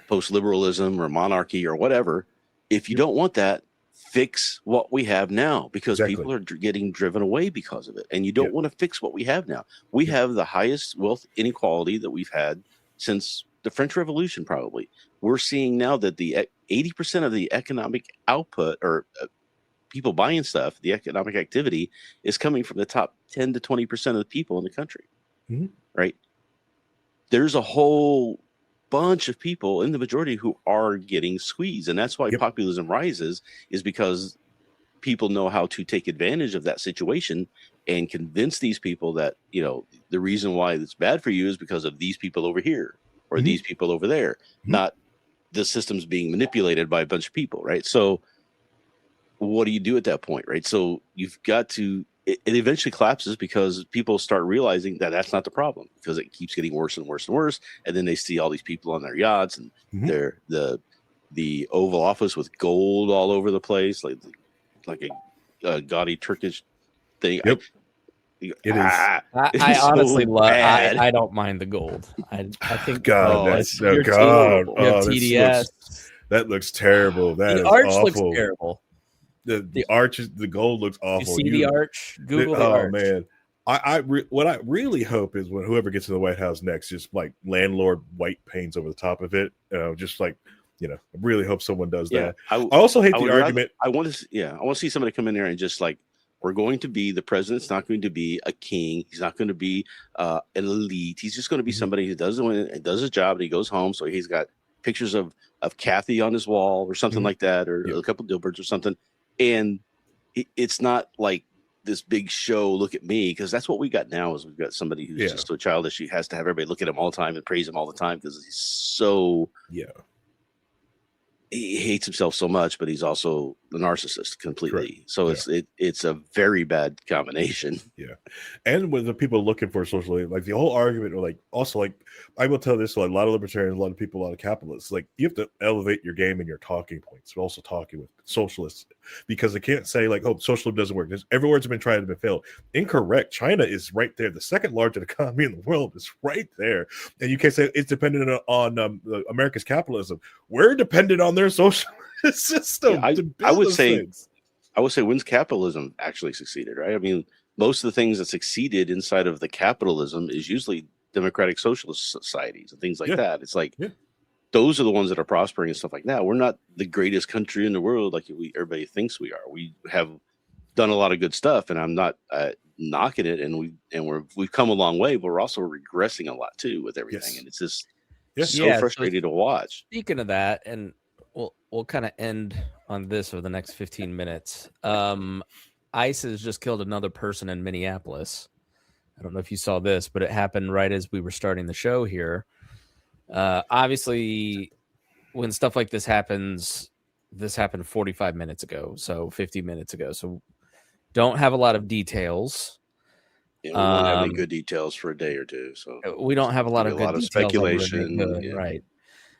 post-liberalism or monarchy or whatever, if you don't want that, fix what we have now, because people are getting driven away because of it. And you don't want to fix what we have now. We have the highest wealth inequality that we've had since the French Revolution, probably. We're seeing now that the 80% of the economic output, or people buying stuff, the economic activity, is coming from the top 10 to 20% of the people in the country. Right? There's a whole bunch of people in the majority who are getting squeezed, and that's why populism rises, is because people know how to take advantage of that situation and convince these people that, you know, the reason why it's bad for you is because of these people over here or these people over there, not the system's being manipulated by a bunch of people, right? So what do you do at that point, right? So you've got to, it eventually collapses because people start realizing that that's not the problem, because it keeps getting worse and worse and worse. And then they see all these people on their yachts and they're the Oval Office with gold all over the place, like a gaudy Turkish thing. It is. I honestly love. I don't mind the gold. I think. God, that's so God. You have TDS. That looks terrible. The arch looks terrible. The arches, the gold looks awful. You see the arch? Google the arch. Oh man, what I really hope is when whoever gets to the White House next, just like landlord white paints over the top of it. Just like, you know, I really hope someone does that. I also hate the argument. I want to see somebody come in there and just like, we're going to be, the president's not going to be a king. He's not going to be an elite. He's just going to be somebody who does his job and he goes home. So he's got pictures of Kathy on his wall or something like that, or a couple of Dilberts or something. And it's not like this big show, look at me, because that's what we got now, is we've got somebody who's just so childish. He has to have everybody look at him all the time and praise him all the time because he's so he hates himself so much, but he's also the narcissist completely. Correct. So it's a very bad combination. Yeah. And with the people looking for socially, like the whole argument, or like also like I will tell this, like a lot of libertarians, a lot of people, a lot of capitalists, like you have to elevate your game and your talking points. We're also talking with socialists, because they can't say like, oh, socialism doesn't work. Everywhere it's been tried to be failed. Incorrect. China is right there. The second largest economy in the world is right there. And you can't say it's dependent on America's capitalism. We're dependent on their social system. Yeah, I would say when's capitalism actually succeeded, right? I mean, most of the things that succeeded inside of the capitalism is usually democratic socialist societies and things like that. It's like those are the ones that are prospering and stuff like that. We're not the greatest country in the world like everybody thinks we are. We have done a lot of good stuff, and I'm not knocking it. And we've come a long way, but we're also regressing a lot too with everything, and it's just so frustrating to watch. Speaking of that, and we'll kind of end on this for the next 15 minutes. ICE has just killed another person in Minneapolis. I don't know if you saw this, but it happened right as we were starting the show here. Obviously, when stuff like this happened 45 minutes ago, so 50 minutes ago. So don't have a lot of details. Yeah, we won't have any good details for a day or two. So we don't have a lot of good details. Speculation. Right.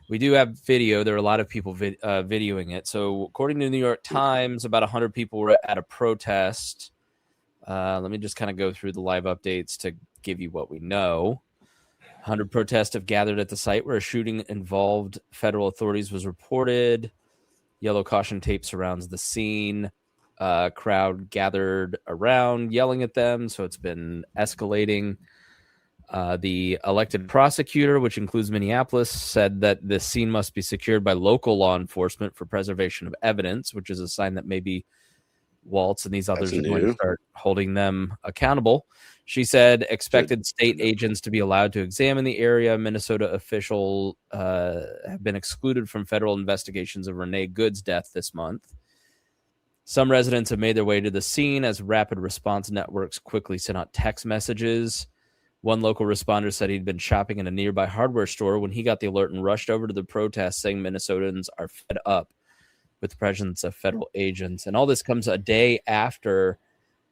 We do have video. There are a lot of people videoing it. So according to the New York Times, about 100 people were at a protest. Let me just kind of go through the live updates to give you what we know. 100 protests have gathered at the site where a shooting involved federal authorities was reported. Yellow caution tape surrounds the scene. Crowd gathered around, yelling at them. So it's been escalating. The elected prosecutor, which includes Minneapolis, said that the scene must be secured by local law enforcement for preservation of evidence, which is a sign that maybe Waltz and these others are going to start holding them accountable. She said expected state agents to be allowed to examine the area. Minnesota officials have been excluded from federal investigations of Renee Good's death this month. Some residents have made their way to the scene as rapid response networks quickly sent out text messages. One local responder said he'd been shopping in a nearby hardware store when he got the alert and rushed over to the protest, saying Minnesotans are fed up with the presence of federal agents. And all this comes a day after.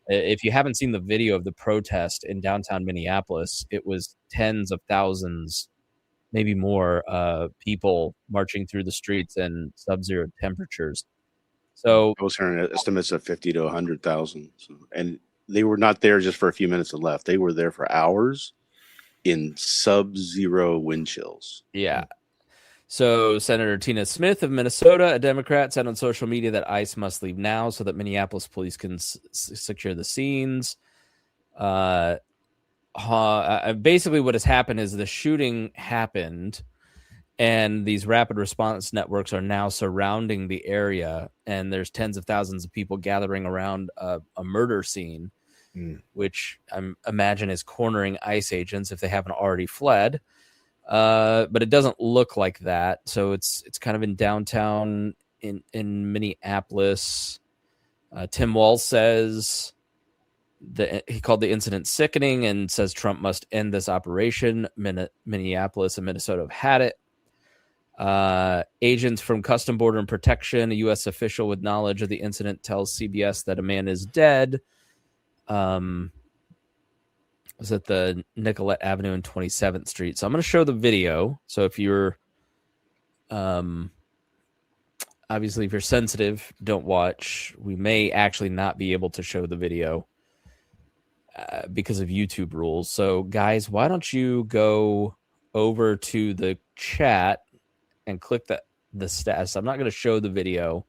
If you haven't seen the video of the protest in downtown Minneapolis, it was tens of thousands, maybe more, people marching through the streets in sub-zero temperatures. So I was hearing estimates of 50 to 100,000. And they were not there just for a few minutes and left. They were there for hours in sub-zero wind chills. Yeah. So Senator Tina Smith of Minnesota, a Democrat, said on social media that ICE must leave now so that Minneapolis police can secure the scenes. Basically what has happened is the shooting happened, and these rapid response networks are now surrounding the area, and there's tens of thousands of people gathering around a murder scene, which I imagine is cornering ICE agents if they haven't already fled. But it doesn't look like that. So it's kind of in downtown in Minneapolis. Tim Walz says that he called the incident sickening and says Trump must end this operation. Minneapolis and Minnesota have had it. Agents from Custom Border and Protection, a U.S. official with knowledge of the incident, tells CBS that a man is dead. Was at the Nicollet Avenue and 27th Street. So I'm going to show the video. So if you're, obviously, if you're sensitive, don't watch. We may actually not be able to show the video because of YouTube rules. So guys, why don't you go over to the chat and click the stats. I'm not going to show the video.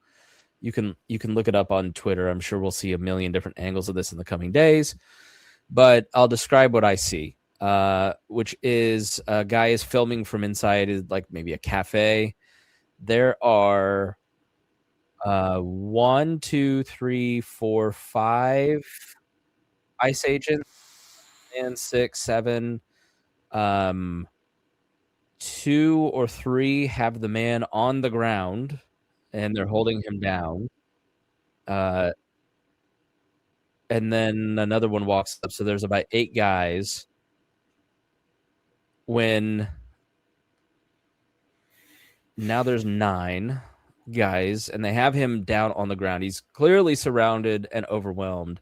You can look it up on Twitter. I'm sure we'll see a million different angles of this in the coming days. But I'll describe what I see, which is a guy is filming from inside, like maybe a cafe. There are 1, 2, 3, 4, 5 ICE agents, and 6, 7. 2 or 3 have the man on the ground, and they're holding him down. And then another one walks up. So there's about 8 guys. When now there's 9 guys, and they have him down on the ground. He's clearly surrounded and overwhelmed.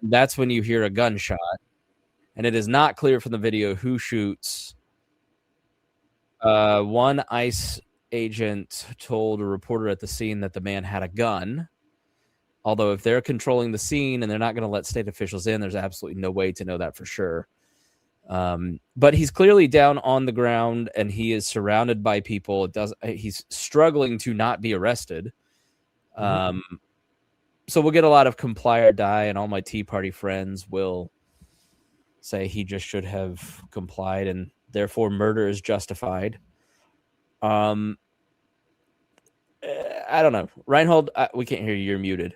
That's when you hear a gunshot. And it is not clear from the video who shoots. One ICE agent told a reporter at the scene that the man had a gun. Although if they're controlling the scene and they're not going to let state officials in, there's absolutely no way to know that for sure. But he's clearly down on the ground and he is surrounded by people. He's struggling to not be arrested. So we'll get a lot of comply or die, and all my Tea Party friends will say he just should have complied and therefore murder is justified. I don't know. Rhinehold, we can't hear you. You're muted.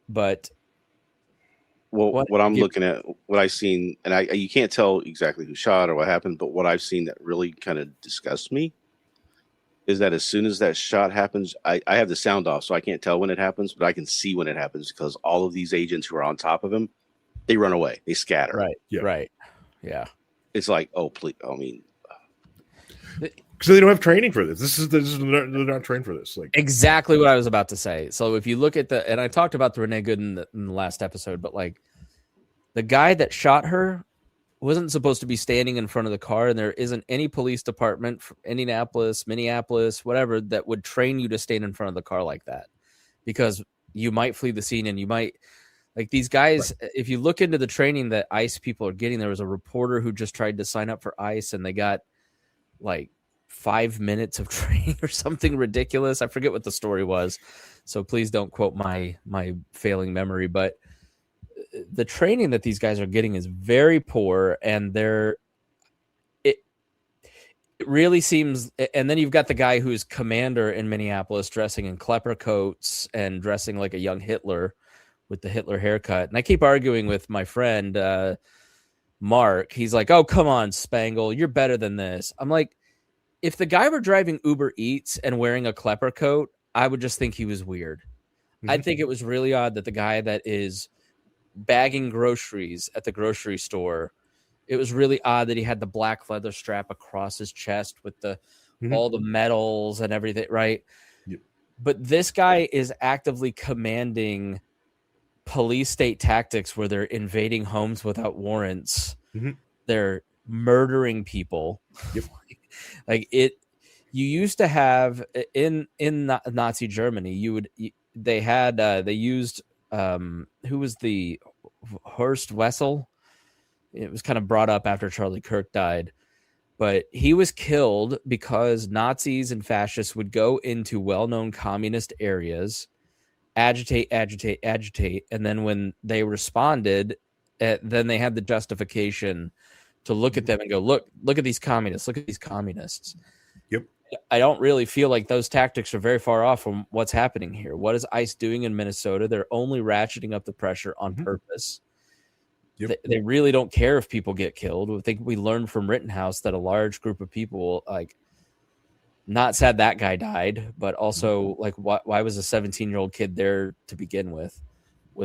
But what I'm looking at, what I've seen, and you can't tell exactly who shot or what happened, but what I've seen that really kind of disgusts me is that as soon as that shot happens, I have the sound off, so I can't tell when it happens, but I can see when it happens because all of these agents who are on top of him, they run away, they scatter. Right. Yeah. Right. Yeah. It's like, oh, please. I mean, So they don't have training for this. They're not trained for this. Like exactly what I was about to say. So if you look at and I talked about the Renee Good in the last episode, but like the guy that shot her wasn't supposed to be standing in front of the car, and there isn't any police department from Indianapolis, Minneapolis, whatever, that would train you to stand in front of the car like that, because you might flee the scene and you might, like these guys, right. If you look into the training that ICE people are getting, there was a reporter who just tried to sign up for ICE and they got like 5 minutes of training or something ridiculous. I forget what the story was, so please don't quote my failing memory, but the training that these guys are getting is very poor, and it really seems. And then you've got the guy who's commander in Minneapolis dressing in Klepper coats and dressing like a young Hitler with the Hitler haircut. And I keep arguing with my friend Mark. He's like, "Oh, come on, Spangle, you're better than this." I'm like, if the guy were driving Uber Eats and wearing a Klepper coat, I would just think he was weird. Mm-hmm. I'd think it was really odd that the guy that is bagging groceries at the grocery store, it was really odd that he had the black leather strap across his chest with the all the medals and everything, right? Yep. But this guy is actively commanding police state tactics where they're invading homes without warrants. Mm-hmm. They're murdering people. Yep. Like it, you used to have in Nazi Germany, they used who was the Horst Wessel? It was kind of brought up after Charlie Kirk died, but he was killed because Nazis and fascists would go into well-known communist areas, agitate, and then when they responded, then they had the justification to look at them and go, look at these communists, look at these communists. Yep. I don't really feel like those tactics are very far off from what's happening here. What is ICE doing in Minnesota? They're only ratcheting up the pressure on purpose. Yep. They really don't care if people get killed. I think we learned from Rittenhouse that a large group of people, like, not sad that guy died, but also like, why was a 17-year-old kid there to begin with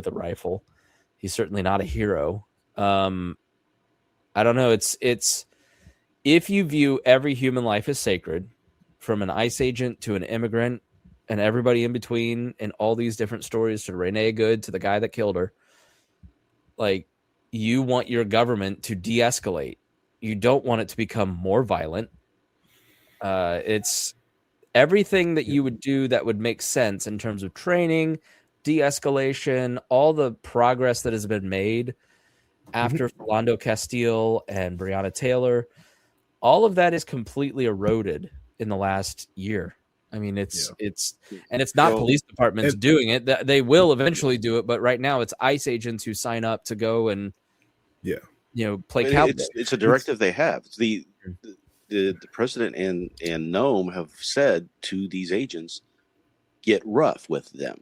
a rifle? He's certainly not a hero. I don't know. It's if you view every human life as sacred, from an ICE agent to an immigrant and everybody in between, and all these different stories, to Renee Good to the guy that killed her, like, you want your government to de-escalate. You don't want it to become more violent. It's everything that you would do that would make sense in terms of training, de-escalation, all the progress that has been made after Philando Castile and Breonna Taylor. All of that is completely eroded in the last year. I mean, it's not police departments doing it. They will eventually do it, but right now it's ICE agents who sign up to go and play cowboy. It's a directive they have. It's the president and Nome have said to these agents, get rough with them.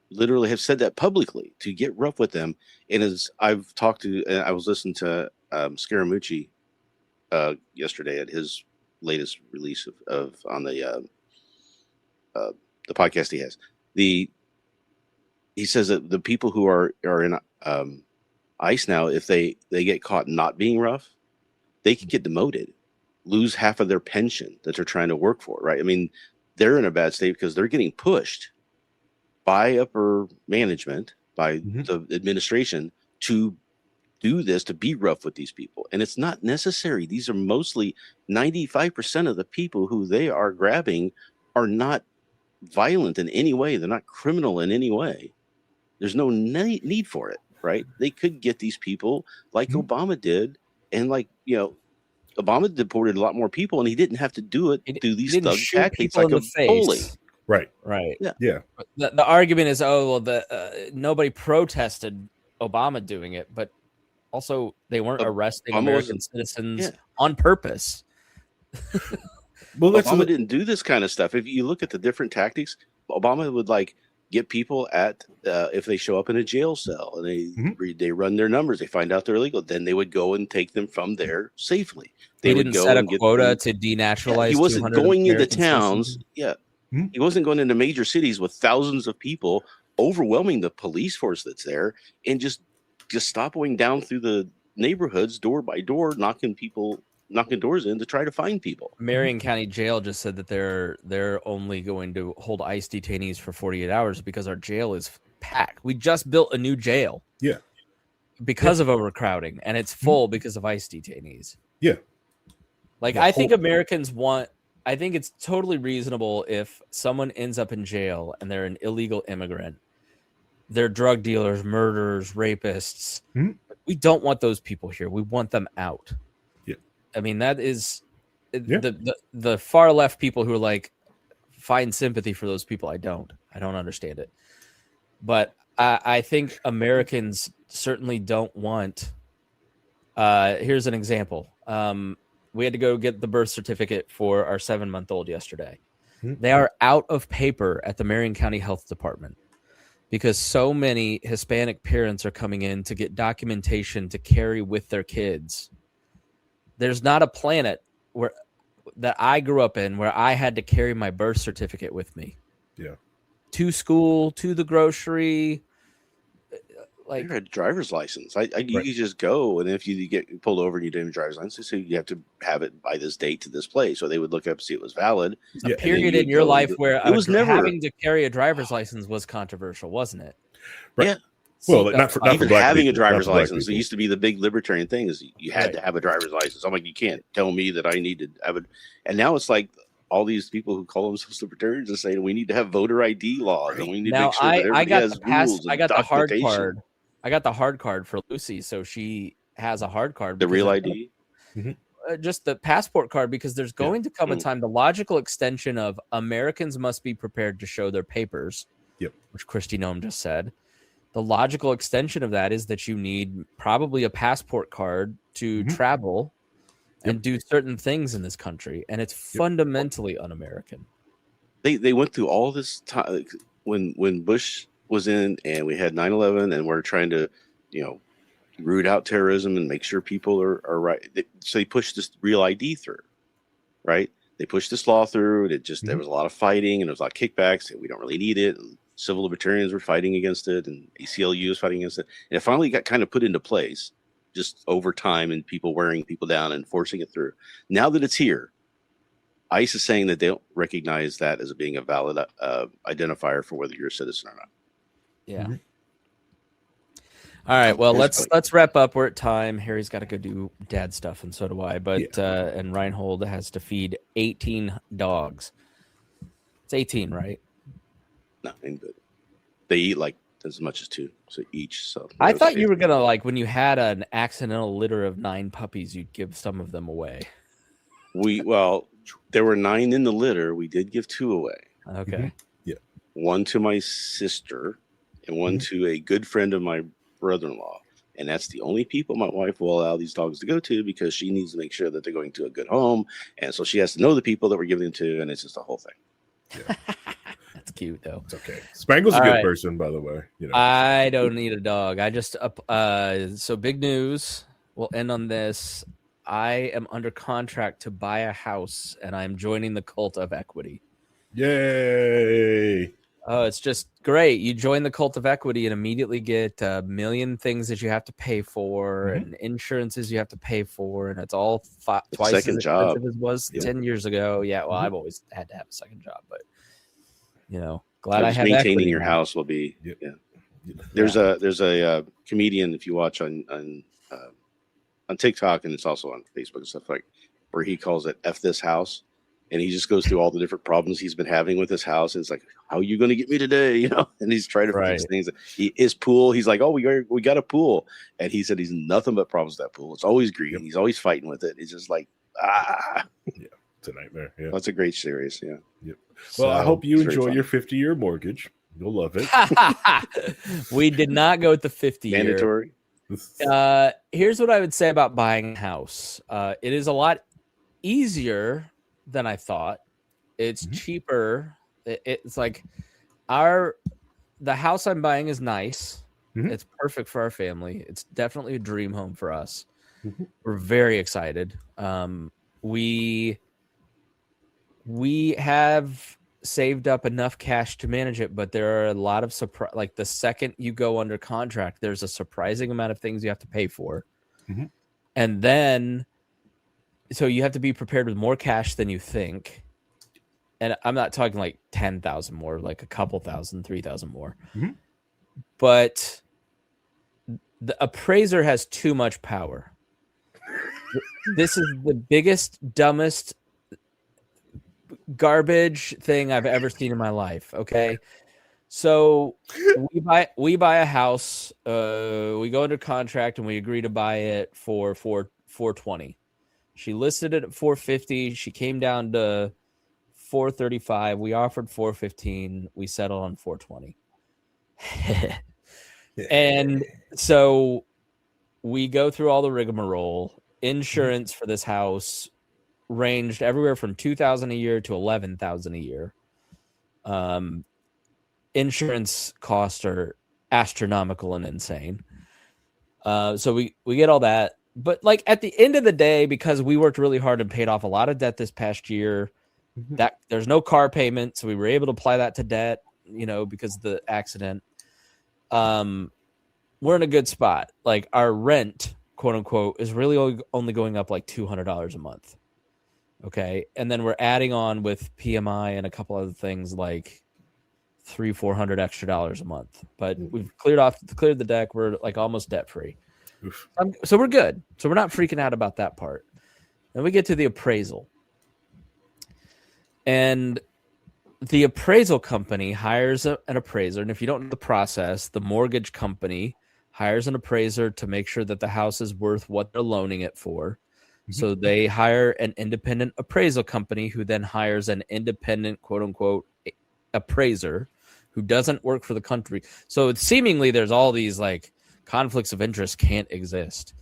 Literally have said that publicly, to get rough with them. And as I've talked to, I was listening to Scaramucci yesterday at his latest release of on the podcast he has. He says that the people who are in ICE now, if they get caught not being rough, they could get demoted, lose half of their pension that they're trying to work for. Right? I mean, they're in a bad state because they're getting pushed by upper management, by the administration, to do this, to be rough with these people. And it's not necessary. These are mostly 95% of the people who they are grabbing are not violent in any way. They're not criminal in any way. There's no need for it, right? They could get these people like Obama did. And Obama deported a lot more people, and he didn't have to do it through these thug tactics like a bully. Right. Yeah. The argument is, nobody protested Obama doing it, but also they weren't arresting American citizens on purpose. Well, Obama didn't do this kind of stuff. If you look at the different tactics, Obama would get people at if they show up in a jail cell and they run their numbers, they find out they're illegal, then they would go and take them from there safely. They didn't set a quota to denaturalize. He wasn't going into towns. He wasn't going into major cities with thousands of people, overwhelming the police force that's there, and just just stop going down through the neighborhoods door by door, knocking doors in to try to find people. Marion County Jail just said that they're only going to hold ICE detainees for 48 hours because our jail is packed. We just built a new jail. Yeah. Because of overcrowding, and it's full because of ICE detainees. Yeah. Like, I think Americans I think it's totally reasonable if someone ends up in jail and they're an illegal immigrant. They're drug dealers, murderers, rapists. Mm-hmm. We don't want those people here. We want them out. Yeah. I mean, that is the far left people who are like, find sympathy for those people. I don't understand it. But I think Americans certainly don't want. Here's an example. We had to go get the birth certificate for our 7-month-old yesterday. Mm-hmm. They are out of paper at the Marion County Health Department because so many Hispanic parents are coming in to get documentation to carry with their kids. There's not a planet that I grew up in where I had to carry my birth certificate with me. Yeah. To school, to the grocery. Like, you had a driver's license. You could just go, and if you get pulled over and you didn't have a driver's license, so you have to have it by this date to this place. So they would look up, see it was valid. A period in your life where having to carry a driver's license was controversial, wasn't it? Right. Yeah. Well, not for having a driver's license. It used to be the big libertarian thing is you had to have a driver's license. I'm like, you can't tell me that I need to have it. And now it's like all these people who call themselves libertarians are saying we need to have voter ID laws, and we need to make sure that everybody has rules. I got the hard card. I got the hard card for Lucy, so she has a hard card. The real ID? Just the passport card, because there's going to come a time, the logical extension of Americans must be prepared to show their papers, which Kristi Noem just said. The logical extension of that is that you need probably a passport card to travel and do certain things in this country, and it's fundamentally un-American. They went through all this time when Bush was in, and we had 9/11, and we're trying to, root out terrorism and make sure people are right. So they pushed this real ID through, right? They pushed this law through. There was a lot of fighting, and there was a lot of kickbacks. And we don't really need it. And civil libertarians were fighting against it, and ACLU was fighting against it. And it finally got kind of put into place just over time, and people wearing people down and forcing it through. Now that it's here, ICE is saying that they don't recognize that as being a valid identifier for whether you're a citizen or not. Yeah. All right. Well, let's wrap up. We're at time. Harry's got to go do dad stuff, and so do I. But and Rhinehold has to feed 18 dogs. It's 18, right? No, ain't good. They eat like as much as 2, so each. So I thought you were gonna, like, when you had an accidental litter of 9 puppies, you'd give some of them away. There were 9 in the litter. We did give 2 away. Okay. Yeah. 1 to my sister, and 1 to a good friend of my brother-in-law. And that's the only people my wife will allow these dogs to go to, because she needs to make sure that they're going to a good home. And so she has to know the people that we're giving them to, and it's just a whole thing. Yeah. That's cute, though. It's okay. Spangle's a good person, by the way. I don't need a dog. I just so big news. We'll end on this. I am under contract to buy a house, and I'm joining the cult of equity. Yay! Oh, it's just great. You join the cult of equity and immediately get a million things that you have to pay for, and insurances you have to pay for, and it's all twice as expensive as it was 10 years ago. Yeah, well, I've always had to have a second job, but glad I have maintaining equity your house will be. Yeah. There's a comedian, if you watch on TikTok, and it's also on Facebook and stuff, like, where he calls it "F this house." And he just goes through all the different problems he's been having with his house. And it's like, how are you going to get me today? And he's trying to fix things. His pool, he's like, oh, we got a pool. And he said he's nothing but problems with that pool. It's always green. Yep. He's always fighting with it. It's just like, Yeah, it's a nightmare. Yeah. That's a great series. Yeah. Yep. Well, I hope you enjoy your 50-year mortgage. You'll love it. We did not go with the 50-year. Mandatory. Here's what I would say about buying a house. It is a lot easier than I thought. It's cheaper. It's like the house I'm buying is nice. It's perfect for our family. It's definitely a dream home for us. We're very excited. We have saved up enough cash to manage it, but there are a lot of like the second you go under contract, there's a surprising amount of things you have to pay for. Mm-hmm. And then, so you have to be prepared with more cash than you think. And I'm not talking like 10,000 more, like a couple thousand, 3,000 more. Mm-hmm. But the appraiser has too much power. This is the biggest, dumbest garbage thing I've ever seen in my life. Okay. So we buy a house, we go under contract and we agree to buy it for $420. She listed it at $450. She came down to $435. We offered $415. We settled on $420. And so we go through all the rigmarole. Insurance for this house ranged everywhere from $2,000 a year to $11,000 a year. Insurance costs are astronomical and insane. So we get all that. But like at the end of the day, because we worked really hard and paid off a lot of debt this past year, that there's no car payment, so we were able to apply that to debt, because of the accident. We're in a good spot. Like our rent, quote unquote, is really only going up like $200 a month. Okay. And then we're adding on with PMI and a couple other things like $300-400 extra dollars a month. But we've cleared the deck. We're like almost debt free. So we're good. So we're not freaking out about that part. Then we get to the appraisal. And the appraisal company hires an appraiser. And if you don't know the process, the mortgage company hires an appraiser to make sure that the house is worth what they're loaning it for. So they hire an independent appraisal company who then hires an independent, quote unquote, appraiser who doesn't work for the country. So it's seemingly there's all these like conflicts of interest can't exist,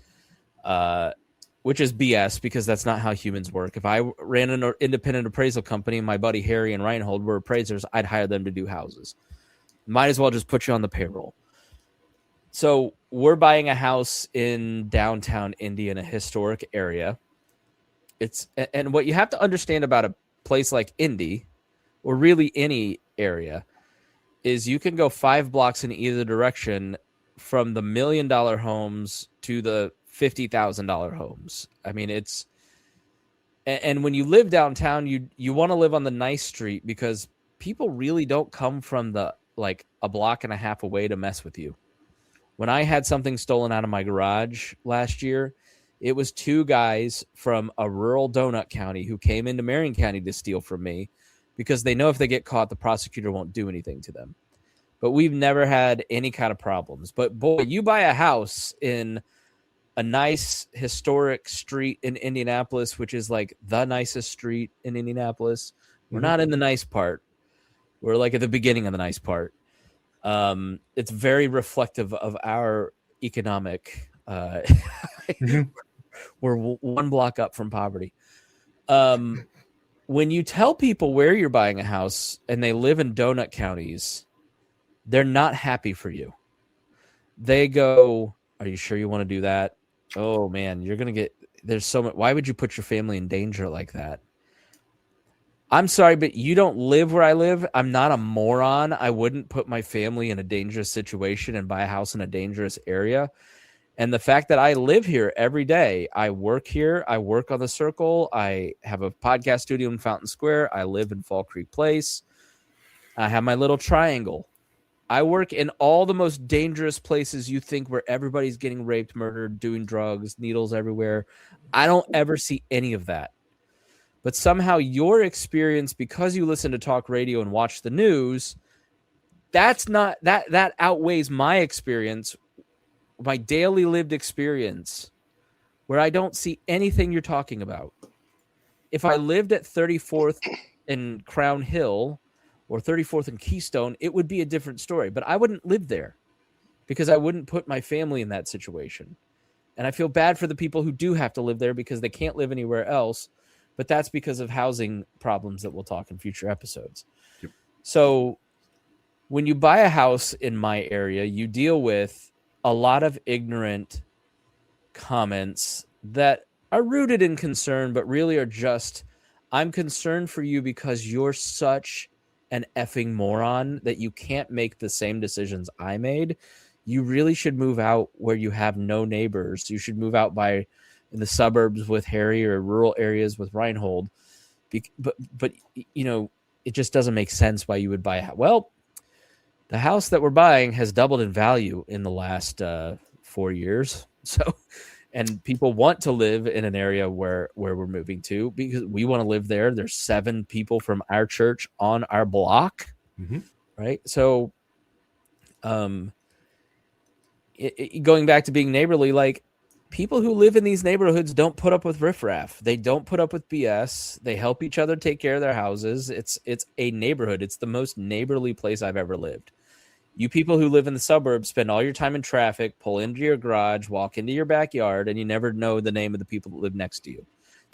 which is BS because that's not how humans work. If I ran an independent appraisal company and my buddy Harry and Rhinehold were appraisers, I'd hire them to do houses. Might as well just put you on the payroll. So we're buying a house in downtown Indy in a historic area. And what you have to understand about a place like Indy, or really any area, is you can go 5 blocks in either direction from the $1 million homes to the $50,000 homes. I mean, and when you live downtown, you want to live on the nice street because people really don't come from the like a block and a half away to mess with you. When I had something stolen out of my garage last year, it was 2 guys from a rural donut county who came into Marion County to steal from me because they know if they get caught, the prosecutor won't do anything to them. But we've never had any kind of problems. But boy, you buy a house in a nice historic street in Indianapolis, which is like the nicest street in Indianapolis. We're not in the nice part. We're like at the beginning of the nice part. It's very reflective of our economic. We're 1 block up from poverty. When you tell people where you're buying a house and they live in donut counties, they're not happy for you. They go, "Are you sure you want to do that? Oh man, you're going to get, there's so much. Why would you put your family in danger like that?" I'm sorry, but you don't live where I live. I'm not a moron. I wouldn't put my family in a dangerous situation and buy a house in a dangerous area. And the fact that I live here every day, I work here, I work on the Circle, I have a podcast studio in Fountain Square, I live in Fall Creek Place, I have my little triangle. I work in all the most dangerous places you think where everybody's getting raped, murdered, doing drugs, needles everywhere. I don't ever see any of that. But somehow your experience, because you listen to talk radio and watch the news, that outweighs my experience, my daily lived experience, where I don't see anything you're talking about. If I lived at 34th and Crown Hill or 34th and Keystone, it would be a different story. But I wouldn't live there because I wouldn't put my family in that situation. And I feel bad for the people who do have to live there because they can't live anywhere else. But that's because of housing problems that we'll talk in future episodes. Yep. So when you buy a house in my area, you deal with a lot of ignorant comments that are rooted in concern, but really are just, I'm concerned for you because you're such an effing moron that you can't make the same decisions I made, you really should move out where you have no neighbors. You should move out in the suburbs with Harry or rural areas with Rhinehold. But you know, it just doesn't make sense why you would buy a house. Well, the house that we're buying has doubled in value in the last 4 years. So, and people want to live in an area where we're moving to because we want to live there. There's 7 people from our church on our block, right? So, going back to being neighborly, like people who live in these neighborhoods don't put up with riffraff. They don't put up with BS. They help each other take care of their houses. It's a neighborhood. It's the most neighborly place I've ever lived. You people who live in the suburbs spend all your time in traffic, pull into your garage, walk into your backyard, and you never know the name of the people that live next to you.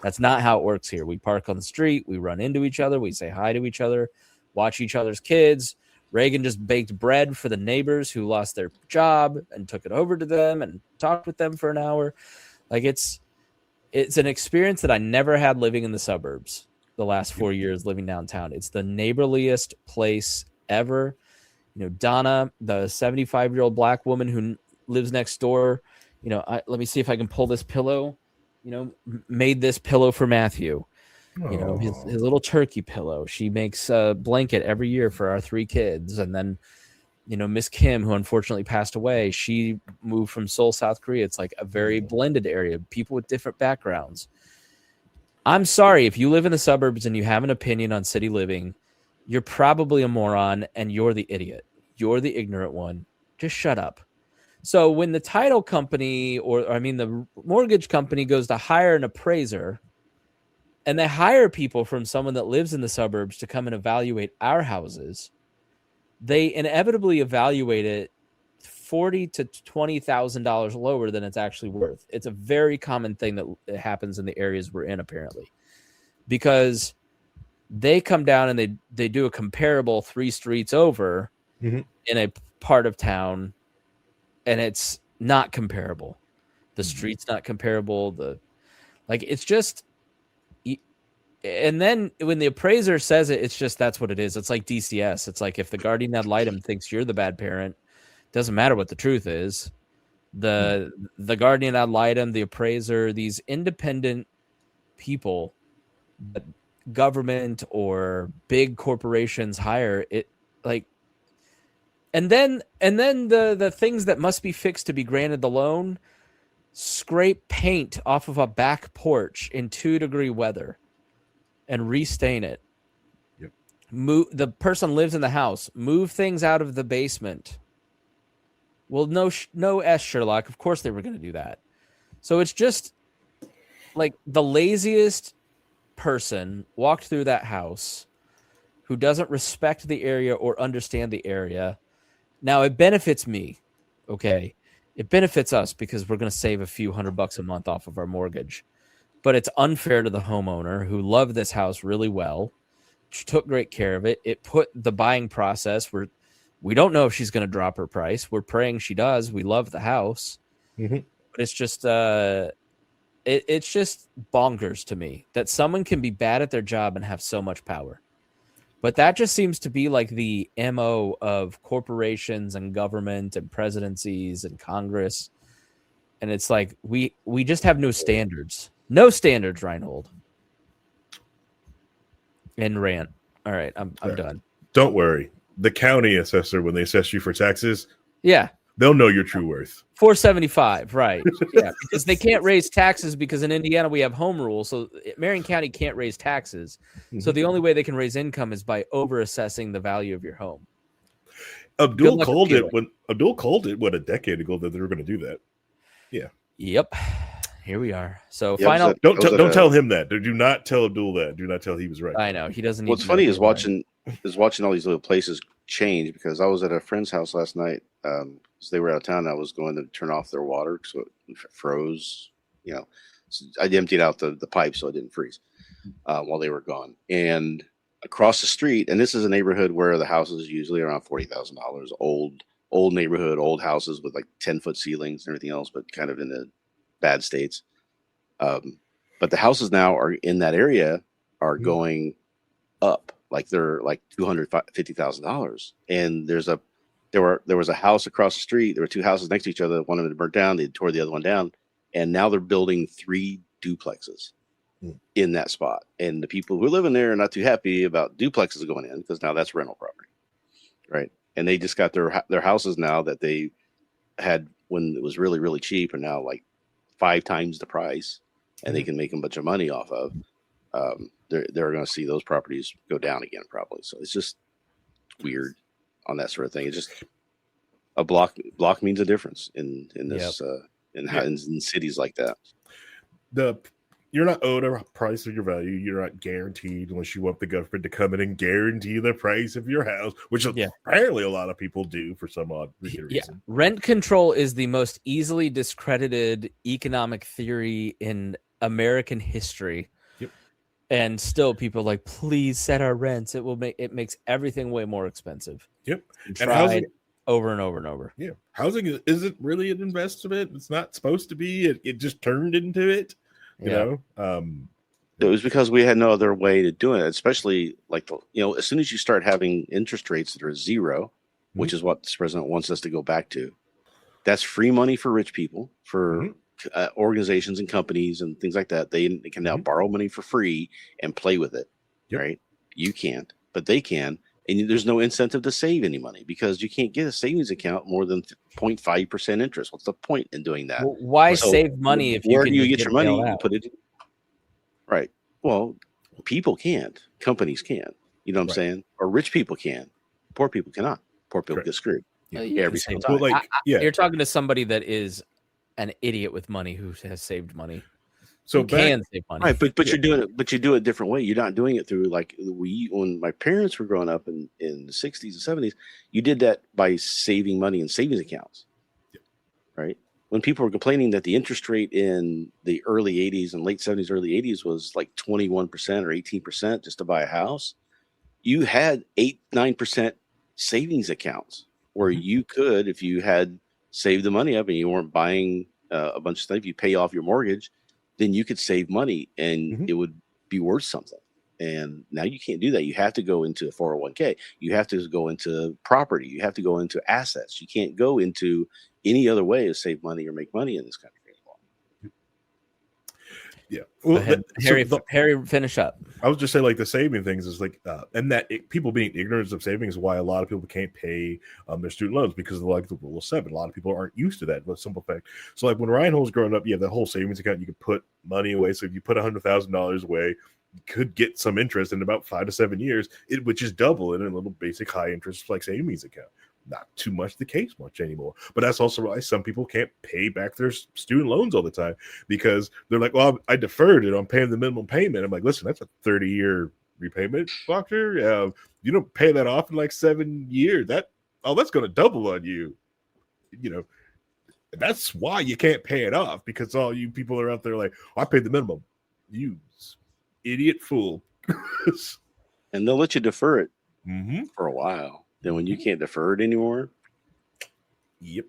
That's not how it works here. We park on the street. We run into each other. We say hi to each other, watch each other's kids. Reagan just baked bread for the neighbors who lost their job and took it over to them and talked with them for an hour. Like it's an experience that I never had living in the suburbs the last 4 years living downtown. It's the neighborliest place ever. You know, Donna, the 75-year-old black woman who lives next door, you know, let me see if I can pull this pillow, you know, made this pillow for Matthew. You know, his little turkey pillow. She makes a blanket every year for our 3 kids. And then, you know, Miss Kim, who unfortunately passed away, she moved from Seoul, South Korea. It's like a very blended area, people with different backgrounds. I'm sorry, if you live in the suburbs and you have an opinion on city living, you're probably a moron and you're the idiot. You're the ignorant one. Just shut up. So when the title company the mortgage company goes to hire an appraiser, and they hire people from someone that lives in the suburbs to come and evaluate our houses, they inevitably evaluate it $40,000 to $20,000 lower than it's actually worth. It's a very common thing that happens in the areas we're in, apparently, because they come down and they do a comparable 3 streets over in a part of town, and it's not comparable. The street's not comparable. It's just. And then when the appraiser says it, it's just that's what it is. It's like DCS. It's like if the guardian ad litem thinks you're the bad parent, doesn't matter what the truth is. The guardian ad litem, the appraiser, these independent people that government or big corporations hire, it like, and then the things that must be fixed to be granted the loan, scrape paint off of a back porch in 2-degree weather and restain it. Yep. The person lives in the house. Move things out of the basement. Well, no, Sherlock. Of course they were going to do that. So it's just like the laziest person walked through that house who doesn't respect the area or understand the area. Now it benefits me. Okay. It benefits us because we're going to save a few $100 a month off of our mortgage. But it's unfair to the homeowner who loved this house really well, took great care of it. It put the buying process where we don't know if she's going to drop her price. We're praying she does. We love the house. But it's just it's just bonkers to me that someone can be bad at their job and have so much power. But that just seems to be like the MO of corporations and government and presidencies and Congress. And it's like we just have no standards. No standards, Rhinehold. And rant. All right, I'm done. Don't worry. The county assessor, when they assess you for taxes, yeah, they'll know your true worth. $475, right? Yeah, because they can't raise taxes because in Indiana we have home rule, so Marion County can't raise taxes. So the only way they can raise income is by overassessing the value of your home. Abdul called it a decade ago that they were going to do that. Yeah. Yep. Here we are. So final. Don't tell him that. Do not tell Abdul that. Do not tell he was right. I know he doesn't. What's funny is watching all these little places change, because I was at a friend's house last night. So they were out of town. I was going to turn off their water so it froze. You know, so I emptied out the pipe so it didn't freeze while they were gone. And across the street, and this is a neighborhood where the house is usually around $40,000. Old neighborhood, old houses with like 10-foot ceilings and everything else, but kind of in the bad states. But the houses now are in that area are going up like they're like $250,000. And there was a house across the street. There were two houses next to each other. One of them burnt down. They tore the other one down, and now they're building 3 duplexes in that spot. And the people who are living there are not too happy about duplexes going in because now that's rental property, right? And they just got their houses now that they had when it was really, really cheap, and now like 5 times the price, and they can make a bunch of money off of. They're going to see those properties go down again probably. So it's just weird on that sort of thing. It's just a block means a difference in this in cities like that. You're not owed a price of your value. You're not guaranteed unless you want the government to come in and guarantee the price of your house, which apparently a lot of people do for some odd reason. Yeah. Rent control is the most easily discredited economic theory in American history. Yep. And still people are like, please set our rents. It makes everything way more expensive. Yep. And housing over and over and over. Yeah. Housing isn't really an investment. It's not supposed to be. It just turned into it. You know, it was because we had no other way to do it, especially like, as soon as you start having interest rates that are 0, which is what this president wants us to go back to, that's free money for rich people, for organizations and companies and things like that. They can now borrow money for free and play with it, right? You can't, but they can. And there's no incentive to save any money because you can't get a savings account more than 0.5% interest. What's the point in doing that? Well, why save money if where you can do you get your money? You put it in. Right. Well, people can't. Companies can't. You know what I'm saying? Or rich people can. Poor people cannot. Poor people get screwed every single time. Well, you're talking to somebody that is an idiot with money who has saved money. So can save money, right? But you're doing it. But you do it a different way. You're not doing it through like when my parents were growing up in the 60s and 70s. You did that by saving money in savings accounts, right? When people were complaining that the interest rate in the early 80s and late 70s, early 80s was like 21% or 18% just to buy a house, you had 8-9% savings accounts where you could, if you had saved the money up and you weren't buying a bunch of stuff, you pay off your mortgage, then you could save money and it would be worth something. And now you can't do that. You have to go into a 401k. You have to go into property. You have to go into assets. You can't go into any other way to save money or make money in this country anymore. Yeah. Well, Harry, finish up. I was just saying, like, the saving things is like, and that people being ignorant of savings is why a lot of people can't pay their student loans because of like the rule of 7. A lot of people aren't used to that. But simple fact. So, like when Rhinehold was growing up, the whole savings account, you could put money away. So if you put $100,000 away, you could get some interest in about 5 to 7 years, which is double in a little basic high interest like savings account. Not too much the case much anymore, but that's also why some people can't pay back their student loans all the time because they're like, well, I deferred it. I'm paying the minimum payment. I'm like, listen, that's a 30-year repayment, doctor. You don't pay that off in like 7 years. That's going to double on you. That's why you can't pay it off because all you people are out there like, I paid the minimum. You idiot fool. And they'll let you defer it for a while. Then when you can't defer it anymore. Yep.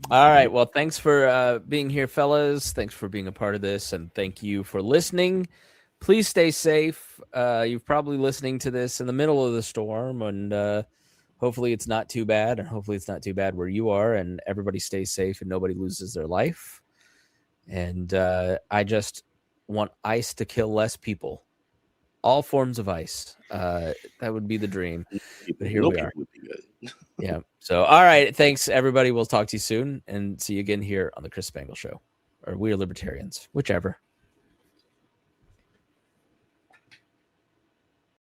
All right. Well, thanks for being here, fellas. Thanks for being a part of this. And thank you for listening. Please stay safe. You're probably listening to this in the middle of the storm. And hopefully it's not too bad. And hopefully it's not too bad where you are. And everybody stays safe and nobody loses their life. And I just want ICE to kill less people. All forms of ICE. That would be the dream. But here we are. Would be good. Yeah. So, all right. Thanks, everybody. We'll talk to you soon and see you again here on the Chris Spangle Show. Or We Are Libertarians, whichever.